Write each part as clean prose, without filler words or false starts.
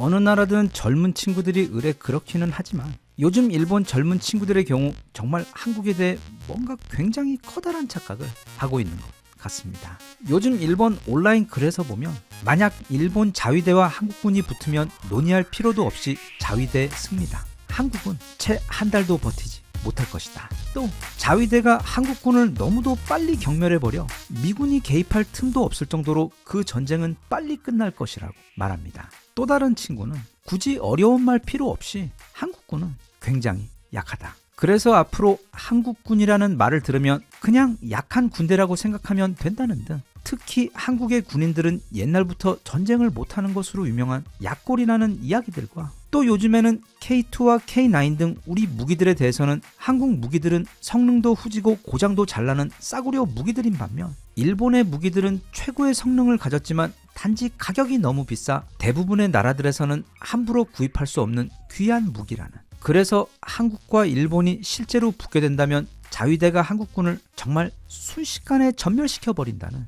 어느 나라든 젊은 친구들이 의뢰 그렇기는 하지만 요즘 일본 젊은 친구들의 경우 정말 한국에 대해 뭔가 굉장히 커다란 착각을 하고 있는 것 같습니다. 요즘 일본 온라인 글에서 보면 만약 일본 자위대와 한국군이 붙으면 논의할 필요도 없이 자위대 승리다. 한국은 채 한 달도 버티지 못할 것이다. 또 자위대가 한국군을 너무도 빨리 경멸해버려 미군이 개입할 틈도 없을 정도로 그 전쟁은 빨리 끝날 것이라고 말합니다. 또 다른 친구는 굳이 어려운 말 필요 없이 한국군은 굉장히 약하다. 그래서 앞으로 한국군이라는 말을 들으면 그냥 약한 군대라고 생각하면 된다는 등 특히 한국의 군인들은 옛날부터 전쟁을 못하는 것으로 유명한 약골이라는 이야기들과 또 요즘에는 K2와 K9 등 우리 무기들에 대해서는 한국 무기들은 성능도 후지고 고장도 잘 나는 싸구려 무기들인 반면 일본의 무기들은 최고의 성능을 가졌지만 단지 가격이 너무 비싸 대부분의 나라들에서는 함부로 구입할 수 없는 귀한 무기라는. 그래서 한국과 일본이 실제로 붙게 된다면 자위대가 한국군을 정말 순식간에 전멸시켜버린다는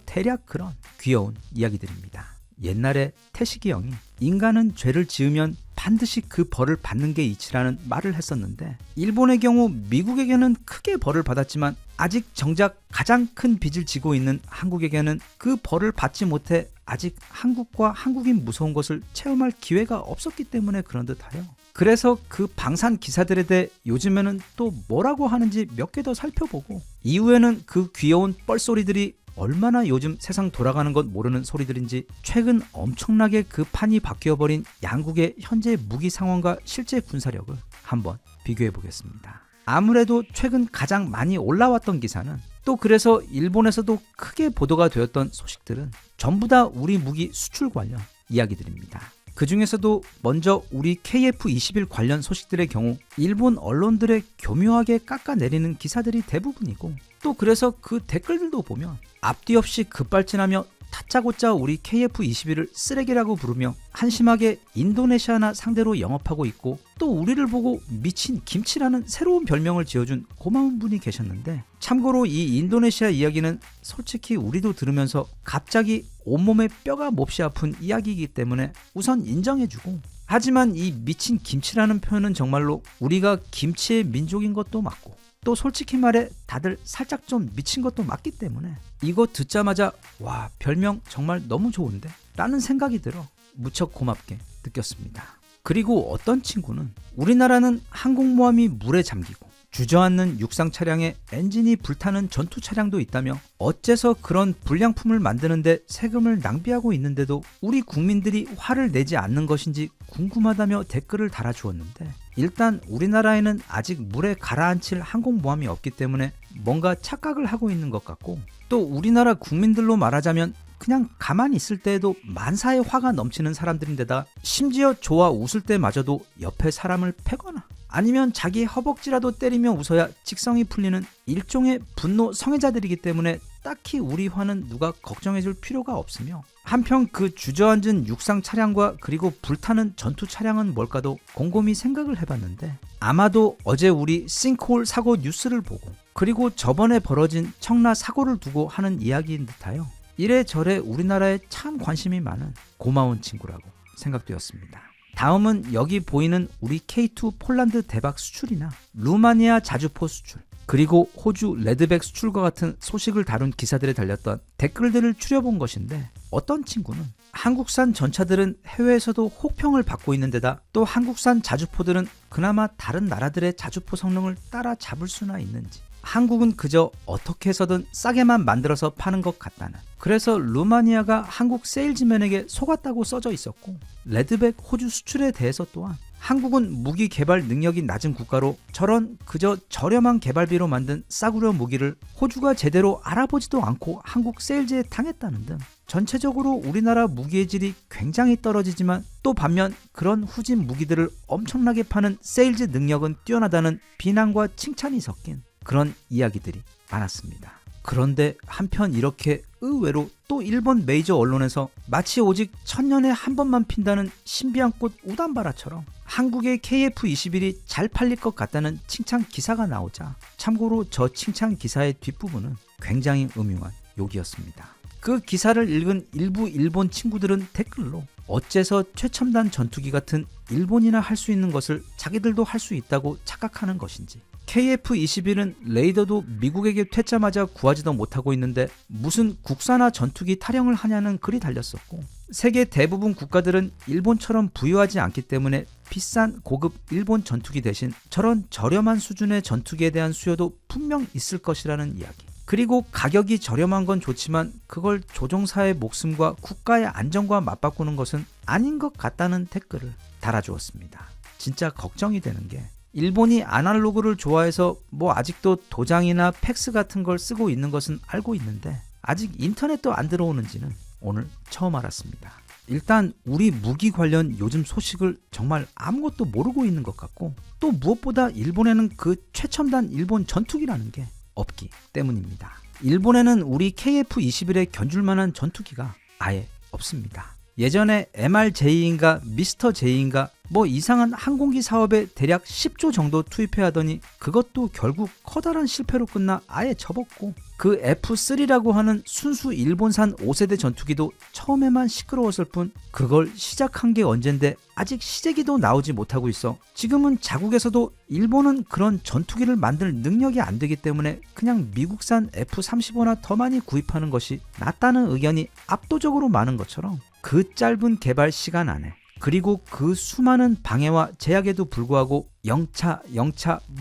대략 그런 귀여운 이야기들입니다. 옛날에 태식이 형이 인간은 죄를 지으면 반드시 그 벌을 받는 게 이치라는 말을 했었는데 일본의 경우 미국에게는 크게 벌을 받았지만 아직 정작 가장 큰 빚을 지고 있는 한국에게는 그 벌을 받지 못해 아직 한국과 한국인 무서운 것을 체험할 기회가 없었기 때문에 그런 듯하여 그래서 그 방산 기사들에 대해 요즘에는 또 뭐라고 하는지 몇 개 더 살펴보고 이후에는 그 귀여운 뻘소리들이 얼마나 요즘 세상 돌아가는 것 모르는 소리들인지 최근 엄청나게 그 판이 바뀌어버린 양국의 현재 무기 상황과 실제 군사력을 한번 비교해 보겠습니다. 아무래도 최근 가장 많이 올라왔던 기사는 또 그래서 일본에서도 크게 보도가 되었던 소식들은 전부 다 우리 무기 수출 관련 이야기들입니다. 그 중에서도 먼저 우리 KF-21 관련 소식들의 경우 일본 언론들의 교묘하게 깎아내리는 기사들이 대부분이고 또 그래서 그 댓글들도 보면 앞뒤 없이 급발진하며 다짜고짜 우리 KF-21을 쓰레기라고 부르며 한심하게 인도네시아나 상대로 영업하고 있고 또 우리를 보고 미친 김치라는 새로운 별명을 지어준 고마운 분이 계셨는데 참고로 이 인도네시아 이야기는 솔직히 우리도 들으면서 갑자기 온몸에 뼈가 몹시 아픈 이야기이기 때문에 우선 인정해주고 하지만 이 미친 김치라는 표현은 정말로 우리가 김치의 민족인 것도 맞고 또 솔직히 말해 다들 살짝 좀 미친 것도 맞기 때문에 이거 듣자마자 와 별명 정말 너무 좋은데 라는 생각이 들어 무척 고맙게 느꼈습니다. 그리고 어떤 친구는 우리나라는 항공모함이 물에 잠기고 주저앉는 육상 차량에 엔진이 불타는 전투 차량도 있다며 어째서 그런 불량품을 만드는데 세금을 낭비하고 있는데도 우리 국민들이 화를 내지 않는 것인지 궁금하다며 댓글을 달아주었는데 일단 우리나라에는 아직 물에 가라앉힐 항공모함이 없기 때문에 뭔가 착각을 하고 있는 것 같고 또 우리나라 국민들로 말하자면 그냥 가만히 있을 때에도 만사의 화가 넘치는 사람들인데다 심지어 좋아 웃을 때마저도 옆에 사람을 패거나 아니면 자기 허벅지라도 때리며 웃어야 직성이 풀리는 일종의 분노 성애자들이기 때문에 딱히 우리 화는 누가 걱정해줄 필요가 없으며 한편 그 주저앉은 육상 차량과 그리고 불타는 전투 차량은 뭘까도 곰곰이 생각을 해봤는데 아마도 어제 우리 싱크홀 사고 뉴스를 보고 그리고 저번에 벌어진 청라 사고를 두고 하는 이야기인 듯하여 이래저래 우리나라에 참 관심이 많은 고마운 친구라고 생각되었습니다. 다음은 여기 보이는 우리 K2 폴란드 대박 수출이나 루마니아 자주포 수출 그리고 호주 레드백 수출과 같은 소식을 다룬 기사들에 달렸던 댓글들을 추려본 것인데 어떤 친구는 한국산 전차들은 해외에서도 혹평을 받고 있는 데다 또 한국산 자주포들은 그나마 다른 나라들의 자주포 성능을 따라잡을 수나 있는지 한국은 그저 어떻게 해서든 싸게만 만들어서 파는 것 같다는 그래서 루마니아가 한국 세일즈맨에게 속았다고 써져 있었고 레드백 호주 수출에 대해서 또한 한국은 무기 개발 능력이 낮은 국가로 저런 그저 저렴한 개발비로 만든 싸구려 무기를 호주가 제대로 알아보지도 않고 한국 세일즈에 당했다는 등 전체적으로 우리나라 무기의 질이 굉장히 떨어지지만 또 반면 그런 후진 무기들을 엄청나게 파는 세일즈 능력은 뛰어나다는 비난과 칭찬이 섞인 그런 이야기들이 많았습니다. 그런데 한편 이렇게 의외로 또 일본 메이저 언론에서 마치 오직 천년에 한 번만 핀다는 신비한 꽃 우담바라처럼 한국의 KF-21이 잘 팔릴 것 같다는 칭찬 기사가 나오자 참고로 저 칭찬 기사의 뒷부분은 굉장히 음흉한 욕이었습니다. 그 기사를 읽은 일부 일본 친구들은 댓글로 어째서 최첨단 전투기 같은 일본이나 할 수 있는 것을 자기들도 할 수 있다고 착각하는 것인지. KF-21은 레이더도 미국에게 퇴짜마자 구하지도 못하고 있는데 무슨 국산화 전투기 타령을 하냐는 글이 달렸었고, 세계 대부분 국가들은 일본처럼 부유하지 않기 때문에 비싼 고급 일본 전투기 대신 저런 저렴한 수준의 전투기에 대한 수요도 분명 있을 것이라는 이야기. 그리고 가격이 저렴한 건 좋지만 그걸 조종사의 목숨과 국가의 안전과 맞바꾸는 것은 아닌 것 같다는 댓글을 달아주었습니다. 진짜 걱정이 되는 게, 일본이 아날로그를 좋아해서 아직도 도장이나 팩스 같은 걸 쓰고 있는 것은 알고 있는데 아직 인터넷도 안 들어오는지는 오늘 처음 알았습니다. 일단 우리 무기 관련 요즘 소식을 정말 아무것도 모르고 있는 것 같고, 또 무엇보다 일본에는 그 최첨단 일본 전투기라는 게 없기 때문입니다. 일본에는 우리 KF-21에 견줄 만한 전투기가 아예 없습니다. 예전에 MRJ인가 미스터 J인가 이상한 항공기 사업에 대략 10조 정도 투입해 하더니 그것도 결국 커다란 실패로 끝나 아예 접었고, 그 F3라고 하는 순수 일본산 5세대 전투기도 처음에만 시끄러웠을 뿐 그걸 시작한 게 언젠데 아직 시제기도 나오지 못하고 있어 지금은 자국에서도 일본은 그런 전투기를 만들 능력이 안 되기 때문에 그냥 미국산 F-35나 더 많이 구입하는 것이 낫다는 의견이 압도적으로 많은 것처럼, 그 짧은 개발 시간 안에 그리고 그 수많은 방해와 제약에도 불구하고 영차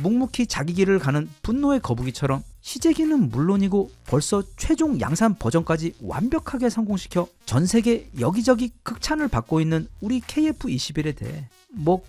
묵묵히 자기 길을 가는 분노의 거북이처럼 시제기는 물론이고 벌써 최종 양산 버전까지 완벽하게 성공시켜 전 세계 여기저기 극찬을 받고 있는 우리 KF-21에 대해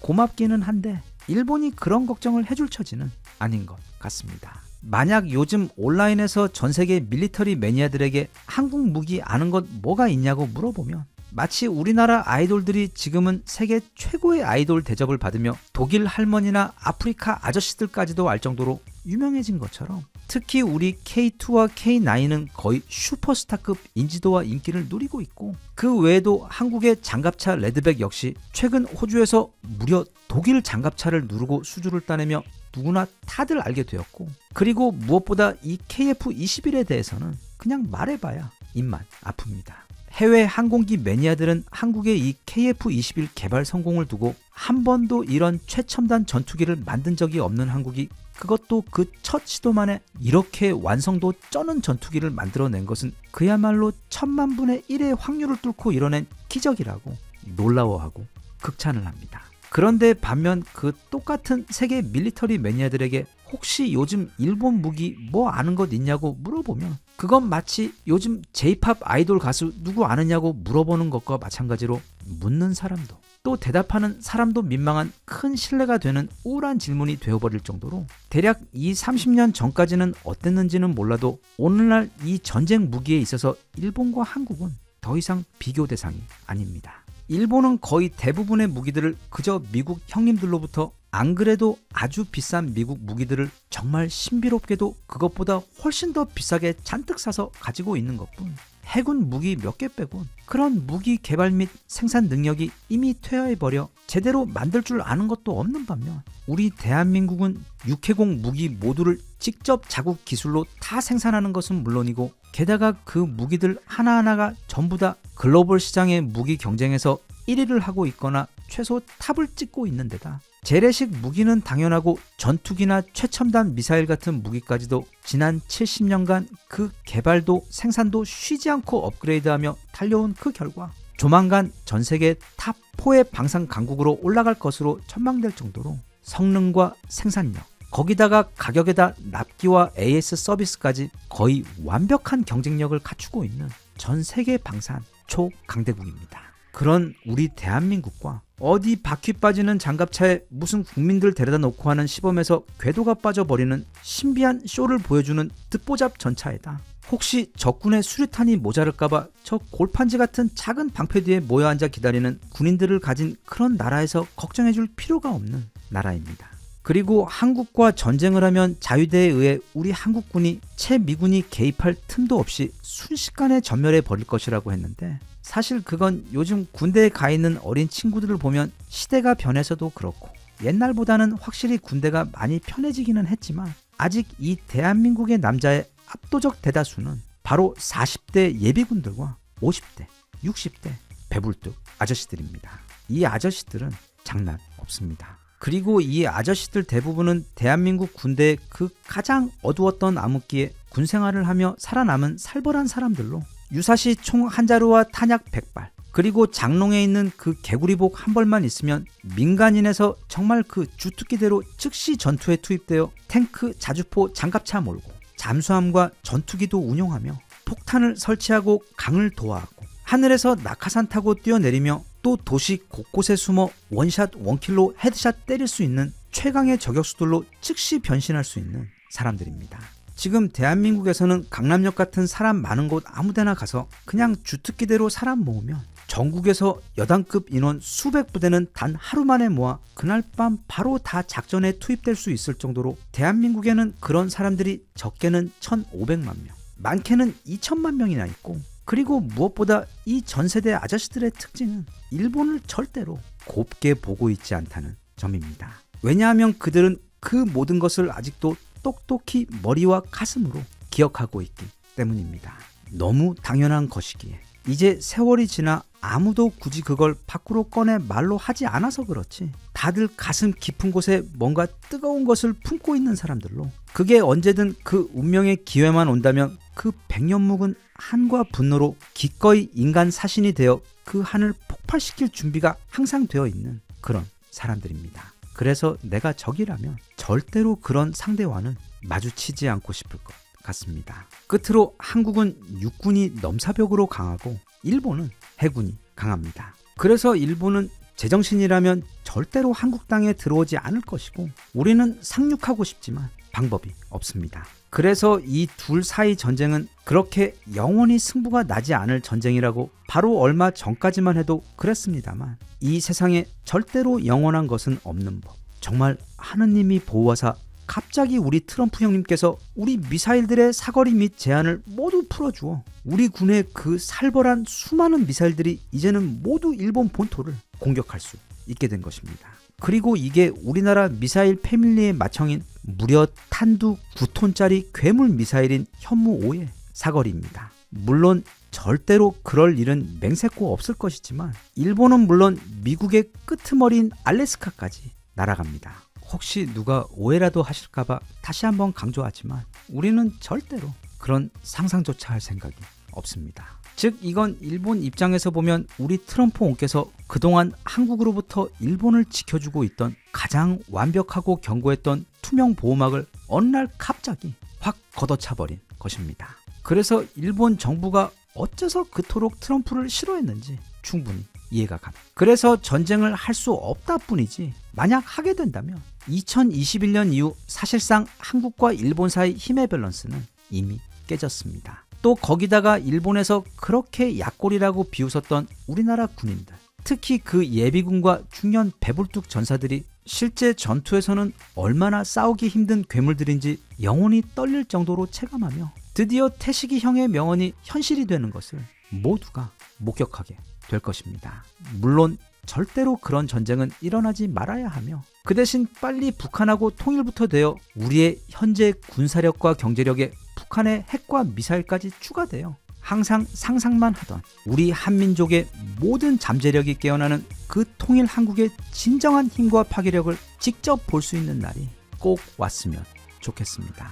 고맙기는 한데 일본이 그런 걱정을 해줄 처지는 아닌 것 같습니다. 만약 요즘 온라인에서 전 세계 밀리터리 매니아들에게 한국 무기 아는 것 뭐가 있냐고 물어보면 마치 우리나라 아이돌들이 지금은 세계 최고의 아이돌 대접을 받으며 독일 할머니나 아프리카 아저씨들까지도 알 정도로 유명해진 것처럼, 특히 우리 K2와 K9은 거의 슈퍼스타급 인지도와 인기를 누리고 있고, 그 외에도 한국의 장갑차 레드백 역시 최근 호주에서 무려 독일 장갑차를 누르고 수주를 따내며 누구나 다들 알게 되었고, 그리고 무엇보다 이 KF-21에 대해서는 그냥 말해봐야 입만 아픕니다. 해외 항공기 매니아들은 한국의 이 KF-21 개발 성공을 두고 한 번도 이런 최첨단 전투기를 만든 적이 없는 한국이, 그것도 그 첫 시도만에 이렇게 완성도 쩌는 전투기를 만들어낸 것은 그야말로 1000만분의 1의 확률을 뚫고 이뤄낸 기적이라고 놀라워하고 극찬을 합니다. 그런데 반면 그 똑같은 세계 밀리터리 매니아들에게 혹시 요즘 일본 무기 아는 것 있냐고 물어보면 그건 마치 요즘 J-POP 아이돌 가수 누구 아느냐고 물어보는 것과 마찬가지로 묻는 사람도 또 대답하는 사람도 민망한 큰 신뢰가 되는 우울한 질문이 되어버릴 정도로, 대략 30년 전까지는 어땠는지는 몰라도 오늘날 이 전쟁 무기에 있어서 일본과 한국은 더 이상 비교 대상이 아닙니다. 일본은 거의 대부분의 무기들을 그저 미국 형님들로부터 안 그래도 아주 비싼 미국 무기들을 정말 신비롭게도 그것보다 훨씬 더 비싸게 잔뜩 사서 가지고 있는 것뿐, 해군 무기 몇 개 빼곤 그런 무기 개발 및 생산 능력이 이미 퇴화해버려 제대로 만들 줄 아는 것도 없는 반면, 우리 대한민국은 육해공 무기 모두를 직접 자국 기술로 다 생산하는 것은 물론이고 게다가 그 무기들 하나하나가 전부 다 글로벌 시장의 무기 경쟁에서 1위를 하고 있거나 최소 탑을 찍고 있는 데다 재래식 무기는 당연하고 전투기나 최첨단 미사일 같은 무기까지도 지난 70년간 그 개발도 생산도 쉬지 않고 업그레이드하며 달려온 그 결과 조만간 전 세계 탑4의 방산 강국으로 올라갈 것으로 전망될 정도로 성능과 생산력, 거기다가 가격에다 납기와 AS 서비스까지 거의 완벽한 경쟁력을 갖추고 있는 전 세계 방산 초강대국입니다. 그런 우리 대한민국과 어디 바퀴 빠지는 장갑차에 무슨 국민들 데려다 놓고 하는 시범에서 궤도가 빠져버리는 신비한 쇼를 보여주는 듣보잡 전차에다 혹시 적군의 수류탄이 모자랄까봐 저 골판지 같은 작은 방패 뒤에 모여 앉아 기다리는 군인들을 가진 그런 나라에서 걱정해줄 필요가 없는 나라입니다. 그리고 한국과 전쟁을 하면 자위대에 의해 우리 한국군이 채미군이 개입할 틈도 없이 순식간에 전멸해 버릴 것이라고 했는데, 사실 그건 요즘 군대에 가 있는 어린 친구들을 보면 시대가 변해서도 그렇고 옛날보다는 확실히 군대가 많이 편해지기는 했지만 아직 이 대한민국의 남자의 압도적 대다수는 바로 40대 예비군들과 50대, 60대, 배불뚝 아저씨들입니다. 이 아저씨들은 장난 없습니다. 그리고 이 아저씨들 대부분은 대한민국 군대의 그 가장 어두웠던 암흑기에 군 생활을 하며 살아남은 살벌한 사람들로 유사시 총 한 자루와 탄약 100발, 그리고 장롱에 있는 그 개구리복 한 벌만 있으면 민간인에서 정말 그 주특기대로 즉시 전투에 투입되어 탱크, 자주포, 장갑차 몰고 잠수함과 전투기도 운용하며 폭탄을 설치하고 강을 도하하고 하늘에서 낙하산 타고 뛰어내리며 또 도시 곳곳에 숨어 원샷 원킬로 헤드샷 때릴 수 있는 최강의 저격수들로 즉시 변신할 수 있는 사람들입니다. 지금 대한민국에서는 강남역 같은 사람 많은 곳 아무데나 가서 그냥 주특기대로 사람 모으면 전국에서 여단급 인원 수백 부대는 단 하루 만에 모아 그날 밤 바로 다 작전에 투입될 수 있을 정도로 대한민국에는 그런 사람들이 적게는 1,500만 명, 많게는 2천만 명이나 있고, 그리고 무엇보다 이 전세대 아저씨들의 특징은 일본을 절대로 곱게 보고 있지 않다는 점입니다. 왜냐하면 그들은 그 모든 것을 아직도 똑똑히 머리와 가슴으로 기억하고 있기 때문입니다. 너무 당연한 것이기에 이제 세월이 지나 아무도 굳이 그걸 밖으로 꺼내 말로 하지 않아서 그렇지 다들 가슴 깊은 곳에 뭔가 뜨거운 것을 품고 있는 사람들로, 그게 언제든 그 운명의 기회만 온다면 그 백년묵은 한과 분노로 기꺼이 인간 사신이 되어 그 한을 폭발시킬 준비가 항상 되어 있는 그런 사람들입니다. 그래서 내가 적이라면 절대로 그런 상대와는 마주치지 않고 싶을 것 같습니다. 끝으로 한국은 육군이 넘사벽으로 강하고 일본은 해군이 강합니다. 그래서 일본은 제정신이라면 절대로 한국 땅에 들어오지 않을 것이고 우리는 상륙하고 싶지만 방법이 없습니다. 그래서 이 둘 사이 전쟁은 그렇게 영원히 승부가 나지 않을 전쟁이라고 바로 얼마 전까지만 해도 그랬습니다만, 이 세상에 절대로 영원한 것은 없는 법. 정말 하느님이 보호하사 갑자기 우리 트럼프 형님께서 우리 미사일들의 사거리 및 제한을 모두 풀어주어 우리 군의 그 살벌한 수많은 미사일들이 이제는 모두 일본 본토를 공격할 수 있게 된 것입니다. 그리고 이게 우리나라 미사일 패밀리의 맏형인 무려 탄두 9톤짜리 괴물 미사일인 현무5의 사거리입니다. 물론 절대로 그럴 일은 맹세코 없을 것이지만 일본은 물론 미국의 끄트머리인 알래스카까지 날아갑니다. 혹시 누가 오해라도 하실까봐 다시 한번 강조하지만 우리는 절대로 그런 상상조차 할 생각이 없습니다. 즉 이건 일본 입장에서 보면 우리 트럼프 원께서 그동안 한국으로부터 일본을 지켜주고 있던 가장 완벽하고 견고했던 투명 보호막을 어느 날 갑자기 확 걷어차버린 것입니다. 그래서 일본 정부가 어째서 그토록 트럼프를 싫어했는지 충분히 이해가 갑니다. 그래서 전쟁을 할 수 없다 뿐이지 만약 하게 된다면 2021년 이후 사실상 한국과 일본 사이 힘의 밸런스는 이미 깨졌습니다. 또 거기다가 일본에서 그렇게 약골이라고 비웃었던 우리나라 군인들, 특히 그 예비군과 중년 배불뚝 전사들이 실제 전투에서는 얼마나 싸우기 힘든 괴물들인지 영혼이 떨릴 정도로 체감하며 드디어 태식이 형의 명언이 현실이 되는 것을 모두가 목격하게 될 것입니다. 물론 절대로 그런 전쟁은 일어나지 말아야 하며 그 대신 빨리 북한하고 통일부터 되어 우리의 현재 군사력과 경제력에 북한의 핵과 미사일까지 추가되어 항상 상상만 하던 우리 한민족의 모든 잠재력이 깨어나는 그 통일 한국의 진정한 힘과 파괴력을 직접 볼 수 있는 날이 꼭 왔으면 좋겠습니다.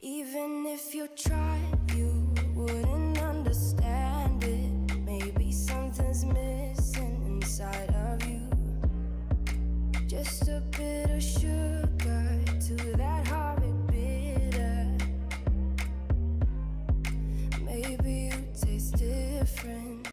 Even if you tried, you wouldn't understand it. Maybe something's missing inside of you. Just a bit of sugar to that horrid bitter. Maybe you taste different.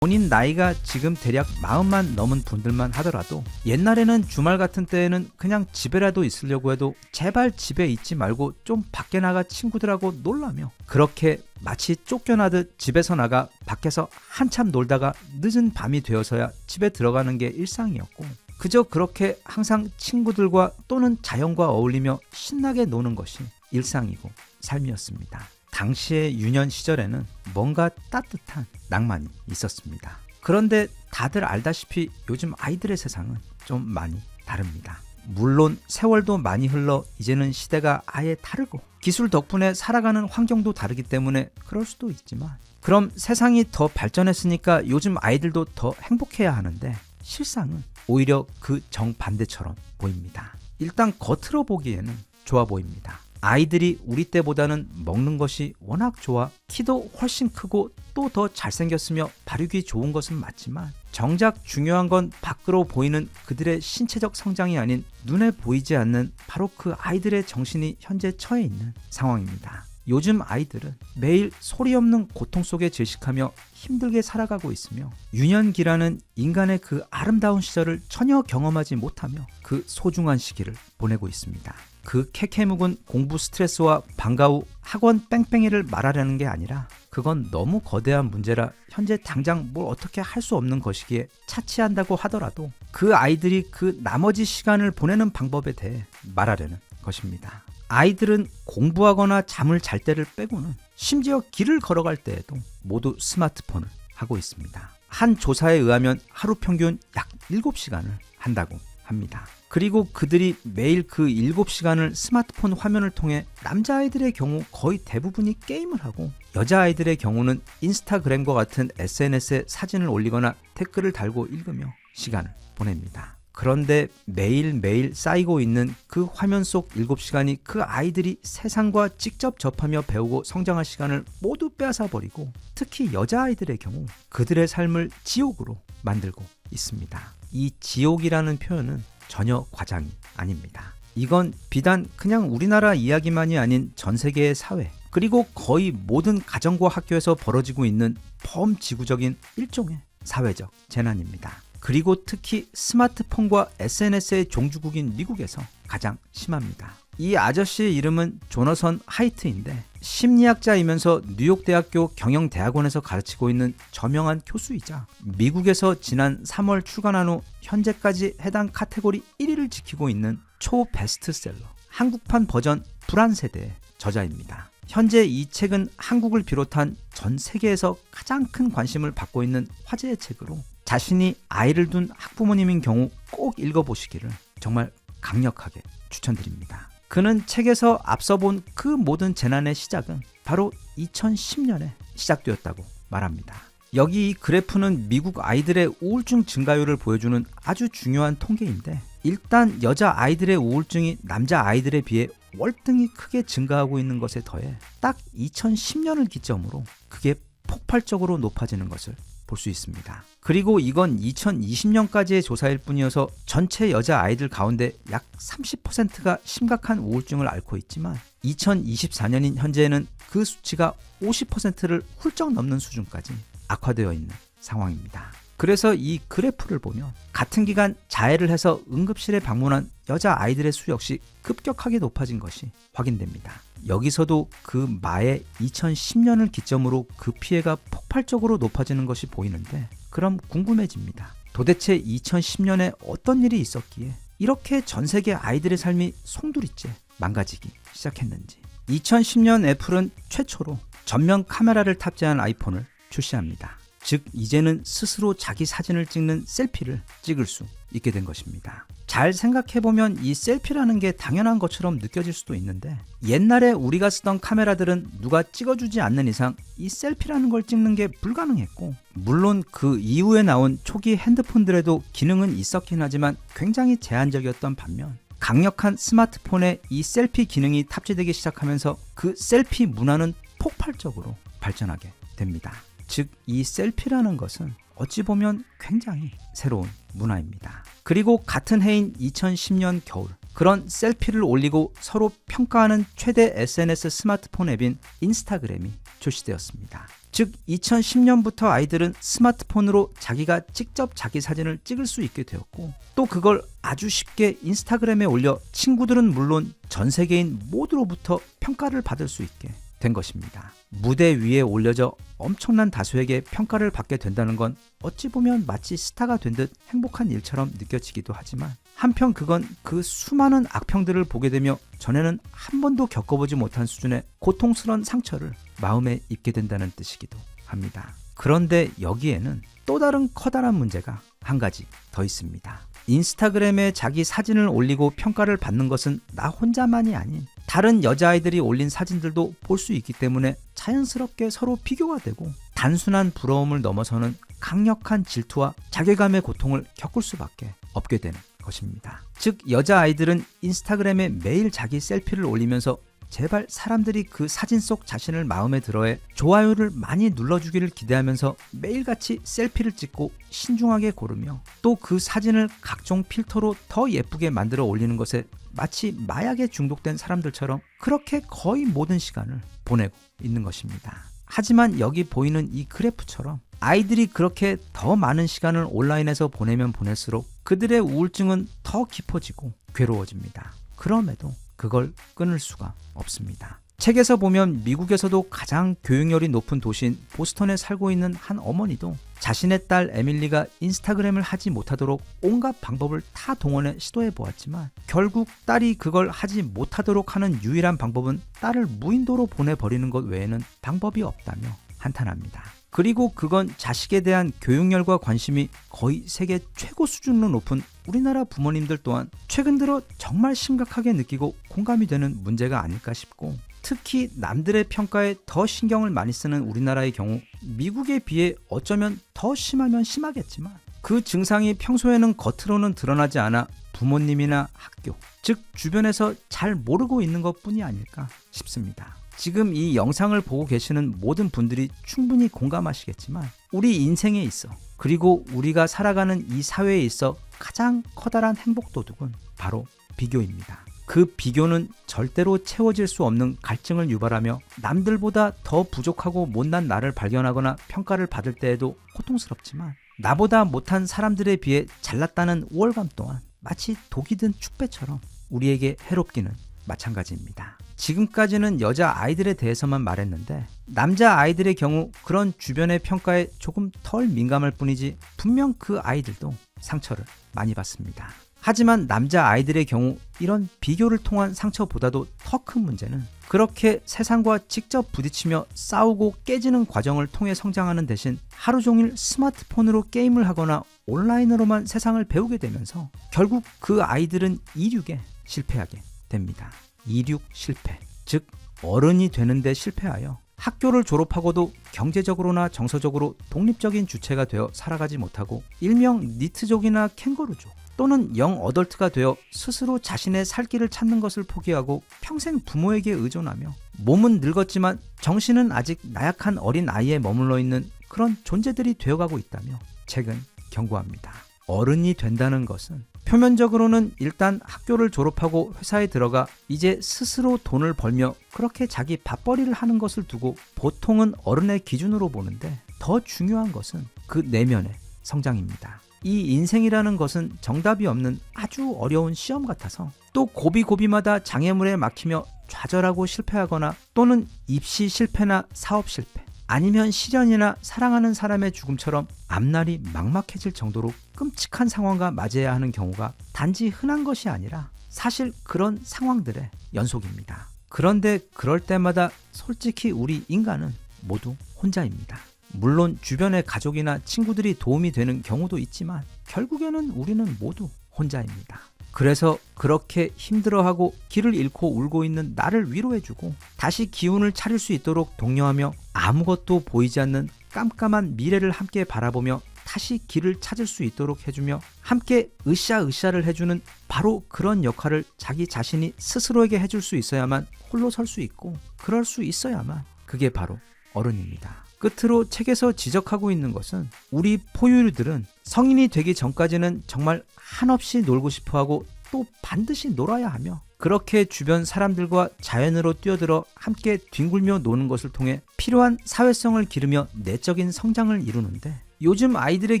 본인 나이가 지금 대략 40만 넘은 분들만 하더라도 옛날에는 주말 같은 때에는 그냥 집에라도 있으려고 해도 제발 집에 있지 말고 좀 밖에 나가 친구들하고 놀라며 그렇게 마치 쫓겨나듯 집에서 나가 밖에서 한참 놀다가 늦은 밤이 되어서야 집에 들어가는 게 일상이었고, 그저 그렇게 항상 친구들과 또는 자연과 어울리며 신나게 노는 것이 일상이고 삶이었습니다. 당시의 유년 시절에는 뭔가 따뜻한 낭만이 있었습니다. 그런데 다들 알다시피 요즘 아이들의 세상은 좀 많이 다릅니다. 물론 세월도 많이 흘러 이제는 시대가 아예 다르고 기술 덕분에 살아가는 환경도 다르기 때문에 그럴 수도 있지만, 그럼 세상이 더 발전했으니까 요즘 아이들도 더 행복해야 하는데 실상은 오히려 그 정반대처럼 보입니다. 일단 겉으로 보기에는 좋아 보입니다. 아이들이 우리 때보다는 먹는 것이 워낙 좋아 키도 훨씬 크고 또 더 잘생겼으며 발육이 좋은 것은 맞지만, 정작 중요한 건 밖으로 보이는 그들의 신체적 성장이 아닌 눈에 보이지 않는 바로 그 아이들의 정신이 현재 처해 있는 상황입니다. 요즘 아이들은 매일 소리 없는 고통 속에 질식하며 힘들게 살아가고 있으며, 유년기라는 인간의 그 아름다운 시절을 전혀 경험하지 못하며 그 소중한 시기를 보내고 있습니다. 그 캐캐묵은 공부 스트레스와 방과 후 학원 뺑뺑이를 말하려는 게 아니라, 그건 너무 거대한 문제라 현재 당장 뭘 어떻게 할 수 없는 것이기에 차치한다고 하더라도 그 아이들이 그 나머지 시간을 보내는 방법에 대해 말하려는 것입니다. 아이들은 공부하거나 잠을 잘 때를 빼고는 심지어 길을 걸어갈 때에도 모두 스마트폰을 하고 있습니다. 한 조사에 의하면 하루 평균 약 7시간을 한다고 합니다. 그리고 그들이 매일 그 7시간을 스마트폰 화면을 통해 남자아이들의 경우 거의 대부분이 게임을 하고, 여자아이들의 경우는 인스타그램과 같은 SNS에 사진을 올리거나 댓글을 달고 읽으며 시간을 보냅니다. 그런데 매일매일 쌓이고 있는 그 화면 속 7시간이 그 아이들이 세상과 직접 접하며 배우고 성장할 시간을 모두 빼앗아버리고, 특히 여자아이들의 경우 그들의 삶을 지옥으로 만들고 있습니다. 이 지옥이라는 표현은 전혀 과장이 아닙니다. 이건 비단 그냥 우리나라 이야기만이 아닌 전 세계의 사회, 그리고 거의 모든 가정과 학교에서 벌어지고 있는 범지구적인 일종의 사회적 재난입니다. 그리고 특히 스마트폰과 SNS의 종주국인 미국에서 가장 심합니다. 이 아저씨의 이름은 조너선 하이트인데, 심리학자이면서 뉴욕대학교 경영대학원에서 가르치고 있는 저명한 교수이자 미국에서 지난 3월 출간한 후 현재까지 해당 카테고리 1위를 지키고 있는 초베스트셀러 한국판 버전 불안세대의 저자입니다. 현재 이 책은 한국을 비롯한 전 세계에서 가장 큰 관심을 받고 있는 화제의 책으로, 자신이 아이를 둔 학부모님인 경우 꼭 읽어보시기를 정말 강력하게 추천드립니다. 그는 책에서 앞서 본 그 모든 재난의 시작은 바로 2010년에 시작되었다고 말합니다. 여기 이 그래프는 미국 아이들의 우울증 증가율을 보여주는 아주 중요한 통계인데, 일단 여자 아이들의 우울증이 남자 아이들에 비해 월등히 크게 증가하고 있는 것에 더해 딱 2010년을 기점으로 그게 폭발적으로 높아지는 것을 볼 수 있습니다. 그리고 이건 2020년까지의 조사일 뿐이어서 전체 여자 아이들 가운데 약 30%가 심각한 우울증을 앓고 있지만, 2024년인 현재는 그 수치가 50%를 훌쩍 넘는 수준까지 악화되어 있는 상황입니다. 그래서 이 그래프를 보면 같은 기간 자해를 해서 응급실에 방문한 여자 아이들의 수 역시 급격하게 높아진 것이 확인됩니다. 여기서도 그 마의 2010년을 기점으로 그 피해가 폭발적으로 높아지는 것이 보이는데, 그럼 궁금해집니다. 도대체 2010년에 어떤 일이 있었기에 이렇게 전 세계 아이들의 삶이 송두리째 망가지기 시작했는지. 2010년 애플은 최초로 전면 카메라를 탑재한 아이폰을 출시합니다. 즉 이제는 스스로 자기 사진을 찍는 셀피를 찍을 수 있게 된 것입니다. 잘 생각해보면 이 셀피라는 게 당연한 것처럼 느껴질 수도 있는데, 옛날에 우리가 쓰던 카메라들은 누가 찍어주지 않는 이상 이 셀피라는 걸 찍는 게 불가능했고, 물론 그 이후에 나온 초기 핸드폰들에도 기능은 있었긴 하지만 굉장히 제한적이었던 반면, 강력한 스마트폰에 이 셀피 기능이 탑재되기 시작하면서 그 셀피 문화는 폭발적으로 발전하게 됩니다. 즉 이 셀피라는 것은 어찌 보면 굉장히 새로운 문화입니다. 그리고 같은 해인 2010년 겨울, 그런 셀피를 올리고 서로 평가하는 최대 SNS 스마트폰 앱인 인스타그램이 출시되었습니다. 즉 2010년부터 아이들은 스마트폰으로 자기가 직접 자기 사진을 찍을 수 있게 되었고, 또 그걸 아주 쉽게 인스타그램에 올려 친구들은 물론 전 세계인 모두로부터 평가를 받을 수 있게 된 것입니다. 무대 위에 올려져 엄청난 다수에게 평가를 받게 된다는 건 어찌 보면 마치 스타가 된 듯 행복한 일처럼 느껴지기도 하지만, 한편 그건 그 수많은 악평들을 보게 되며 전에는 한 번도 겪어보지 못한 수준의 고통스러운 상처를 마음에 입게 된다는 뜻이기도 합니다. 그런데 여기에는 또 다른 커다란 문제가 한 가지 더 있습니다. 인스타그램에 자기 사진을 올리고 평가를 받는 것은 나 혼자만이 아닌 다른 여자아이들이 올린 사진들도 볼 수 있기 때문에 자연스럽게 서로 비교가 되고 단순한 부러움을 넘어서는 강력한 질투와 자괴감의 고통을 겪을 수밖에 없게 되는 것입니다. 즉 여자아이들은 인스타그램에 매일 자기 셀피를 올리면서 제발 사람들이 그 사진 속 자신을 마음에 들어해 좋아요를 많이 눌러주기를 기대하면서 매일같이 셀피를 찍고 신중하게 고르며 또 그 사진을 각종 필터로 더 예쁘게 만들어 올리는 것에 마치 마약에 중독된 사람들처럼 그렇게 거의 모든 시간을 보내고 있는 것입니다. 하지만 여기 보이는 이 그래프처럼 아이들이 그렇게 더 많은 시간을 온라인에서 보내면 보낼수록 그들의 우울증은 더 깊어지고 괴로워집니다. 그럼에도 그걸 끊을 수가 없습니다. 책에서 보면 미국에서도 가장 교육열이 높은 도시인 보스턴에 살고 있는 한 어머니도 자신의 딸 에밀리가 인스타그램을 하지 못하도록 온갖 방법을 다 동원해 시도해 보았지만 결국 딸이 그걸 하지 못하도록 하는 유일한 방법은 딸을 무인도로 보내버리는 것 외에는 방법이 없다며 한탄합니다. 그리고 그건 자식에 대한 교육열과 관심이 거의 세계 최고 수준으로 높은 우리나라 부모님들 또한 최근 들어 정말 심각하게 느끼고 공감이 되는 문제가 아닐까 싶고 특히 남들의 평가에 더 신경을 많이 쓰는 우리나라의 경우 미국에 비해 어쩌면 더 심하면 심하겠지만 그 증상이 평소에는 겉으로는 드러나지 않아 부모님이나 학교, 즉 주변에서 잘 모르고 있는 것뿐이 아닐까 싶습니다. 지금 이 영상을 보고 계시는 모든 분들이 충분히 공감하시겠지만 우리 인생에 있어 그리고 우리가 살아가는 이 사회에 있어 가장 커다란 행복 도둑은 바로 비교입니다. 그 비교는 절대로 채워질 수 없는 갈증을 유발하며 남들보다 더 부족하고 못난 나를 발견하거나 평가를 받을 때에도 고통스럽지만 나보다 못한 사람들에 비해 잘났다는 우월감 또한 마치 독이 든 축배처럼 우리에게 해롭기는 마찬가지입니다. 지금까지는 여자 아이들에 대해서만 말했는데 남자 아이들의 경우 그런 주변의 평가에 조금 덜 민감할 뿐이지 분명 그 아이들도 상처를 많이 받습니다. 하지만 남자 아이들의 경우 이런 비교를 통한 상처보다도 더 큰 문제는 그렇게 세상과 직접 부딪히며 싸우고 깨지는 과정을 통해 성장하는 대신 하루 종일 스마트폰으로 게임을 하거나 온라인으로만 세상을 배우게 되면서 결국 그 아이들은 이륙에 실패하게 됩니다. 이륙 실패, 즉 어른이 되는데 실패하여 학교를 졸업하고도 경제적으로나 정서적으로 독립적인 주체가 되어 살아가지 못하고 일명 니트족이나 캥거루족 또는 영 어덜트가 되어 스스로 자신의 살 길을 찾는 것을 포기하고 평생 부모에게 의존하며 몸은 늙었지만 정신은 아직 나약한 어린 아이에 머물러 있는 그런 존재들이 되어가고 있다며 책은 경고합니다. 어른이 된다는 것은 표면적으로는 일단 학교를 졸업하고 회사에 들어가 이제 스스로 돈을 벌며 그렇게 자기 밥벌이를 하는 것을 두고 보통은 어른의 기준으로 보는데 더 중요한 것은 그 내면의 성장입니다. 이 인생이라는 것은 정답이 없는 아주 어려운 시험 같아서 또 고비고비마다 장애물에 막히며 좌절하고 실패하거나 또는 입시 실패나 사업 실패 아니면 실연이나 사랑하는 사람의 죽음처럼 앞날이 막막해질 정도로 끔찍한 상황과 맞이해야 하는 경우가 단지 흔한 것이 아니라 사실 그런 상황들의 연속입니다. 그런데 그럴 때마다 솔직히 우리 인간은 모두 혼자입니다. 물론 주변의 가족이나 친구들이 도움이 되는 경우도 있지만 결국에는 우리는 모두 혼자입니다. 그래서 그렇게 힘들어하고 길을 잃고 울고 있는 나를 위로해주고 다시 기운을 차릴 수 있도록 독려하며 아무것도 보이지 않는 깜깜한 미래를 함께 바라보며 다시 길을 찾을 수 있도록 해주며 함께 으쌰으쌰를 해주는 바로 그런 역할을 자기 자신이 스스로에게 해줄 수 있어야만 홀로 설 수 있고 그럴 수 있어야만 그게 바로 어른입니다. 끝으로 책에서 지적하고 있는 것은 우리 포유류들은 성인이 되기 전까지는 정말 한없이 놀고 싶어하고 또 반드시 놀아야 하며 그렇게 주변 사람들과 자연으로 뛰어들어 함께 뒹굴며 노는 것을 통해 필요한 사회성을 기르며 내적인 성장을 이루는데 요즘 아이들의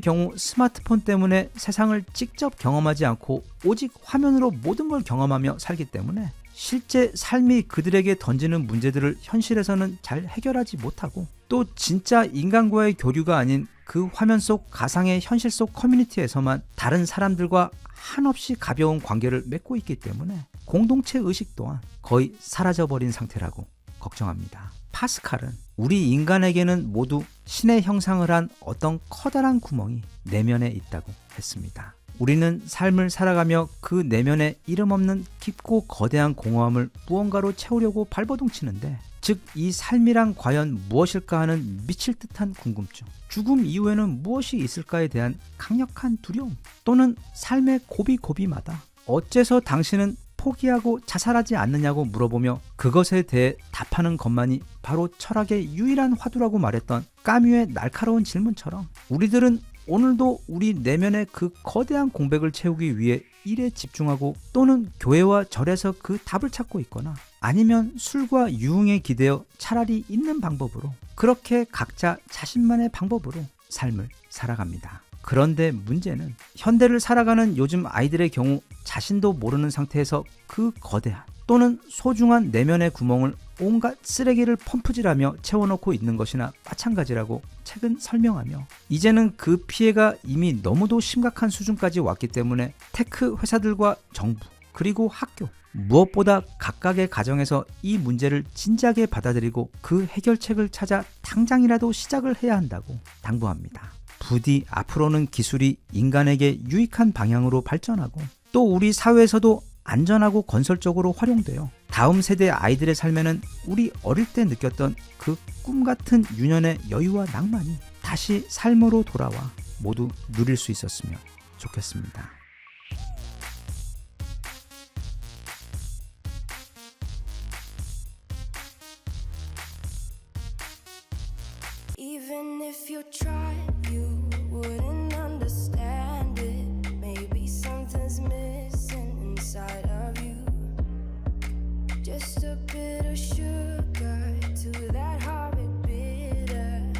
경우 스마트폰 때문에 세상을 직접 경험하지 않고 오직 화면으로 모든 걸 경험하며 살기 때문에 실제 삶이 그들에게 던지는 문제들을 현실에서는 잘 해결하지 못하고 또 진짜 인간과의 교류가 아닌 그 화면 속 가상의 현실 속 커뮤니티에서만 다른 사람들과 한없이 가벼운 관계를 맺고 있기 때문에 공동체 의식 또한 거의 사라져버린 상태라고 걱정합니다. 파스칼은 우리 인간에게는 모두 신의 형상을 한 어떤 커다란 구멍이 내면에 있다고 했습니다. 우리는 삶을 살아가며 그 내면에 이름 없는 깊고 거대한 공허함을 무언가로 채우려고 발버둥치는데, 즉 이 삶이란 과연 무엇일까 하는 미칠 듯한 궁금증, 죽음 이후에는 무엇이 있을까에 대한 강력한 두려움, 또는 삶의 고비고비마다 어째서 당신은 포기하고 자살하지 않느냐고 물어보며 그것에 대해 답하는 것만이 바로 철학의 유일한 화두라고 말했던 까뮈의 날카로운 질문처럼, 우리들은 오늘도 우리 내면의 그 거대한 공백을 채우기 위해 일에 집중하고, 또는 교회와 절에서 그 답을 찾고 있거나, 아니면 술과 유흥에 기대어 차라리 있는 방법으로, 그렇게 각자 자신만의 방법으로 삶을 살아갑니다. 그런데 문제는 현대를 살아가는 요즘 아이들의 경우 자신도 모르는 상태에서 그 거대한 또는 소중한 내면의 구멍을 온갖 쓰레기를 펌프질하며 채워넣고 있는 것이나 마찬가지라고 책은 설명하며, 이제는 그 피해가 이미 너무도 심각한 수준까지 왔기 때문에 테크 회사들과 정부, 그리고 학교, 무엇보다 각각의 가정에서 이 문제를 진지하게 받아들이고 그 해결책을 찾아 당장이라도 시작을 해야 한다고 당부합니다. 부디 앞으로는 기술이 인간에게 유익한 방향으로 발전하고, 또 우리 사회에서도 안전하고 건설적으로 활용되어 다음 세대 아이들의 삶에는 우리 어릴 때 느꼈던 그 꿈같은 유년의 여유와 낭만이 다시 삶으로 돌아와 모두 누릴 수 있었으면 좋겠습니다. Even if you tried, you wouldn't understand it. Maybe something's missing inside of you. Just a bit of sugar to that heart bitter.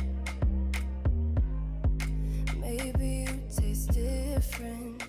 Maybe you taste different.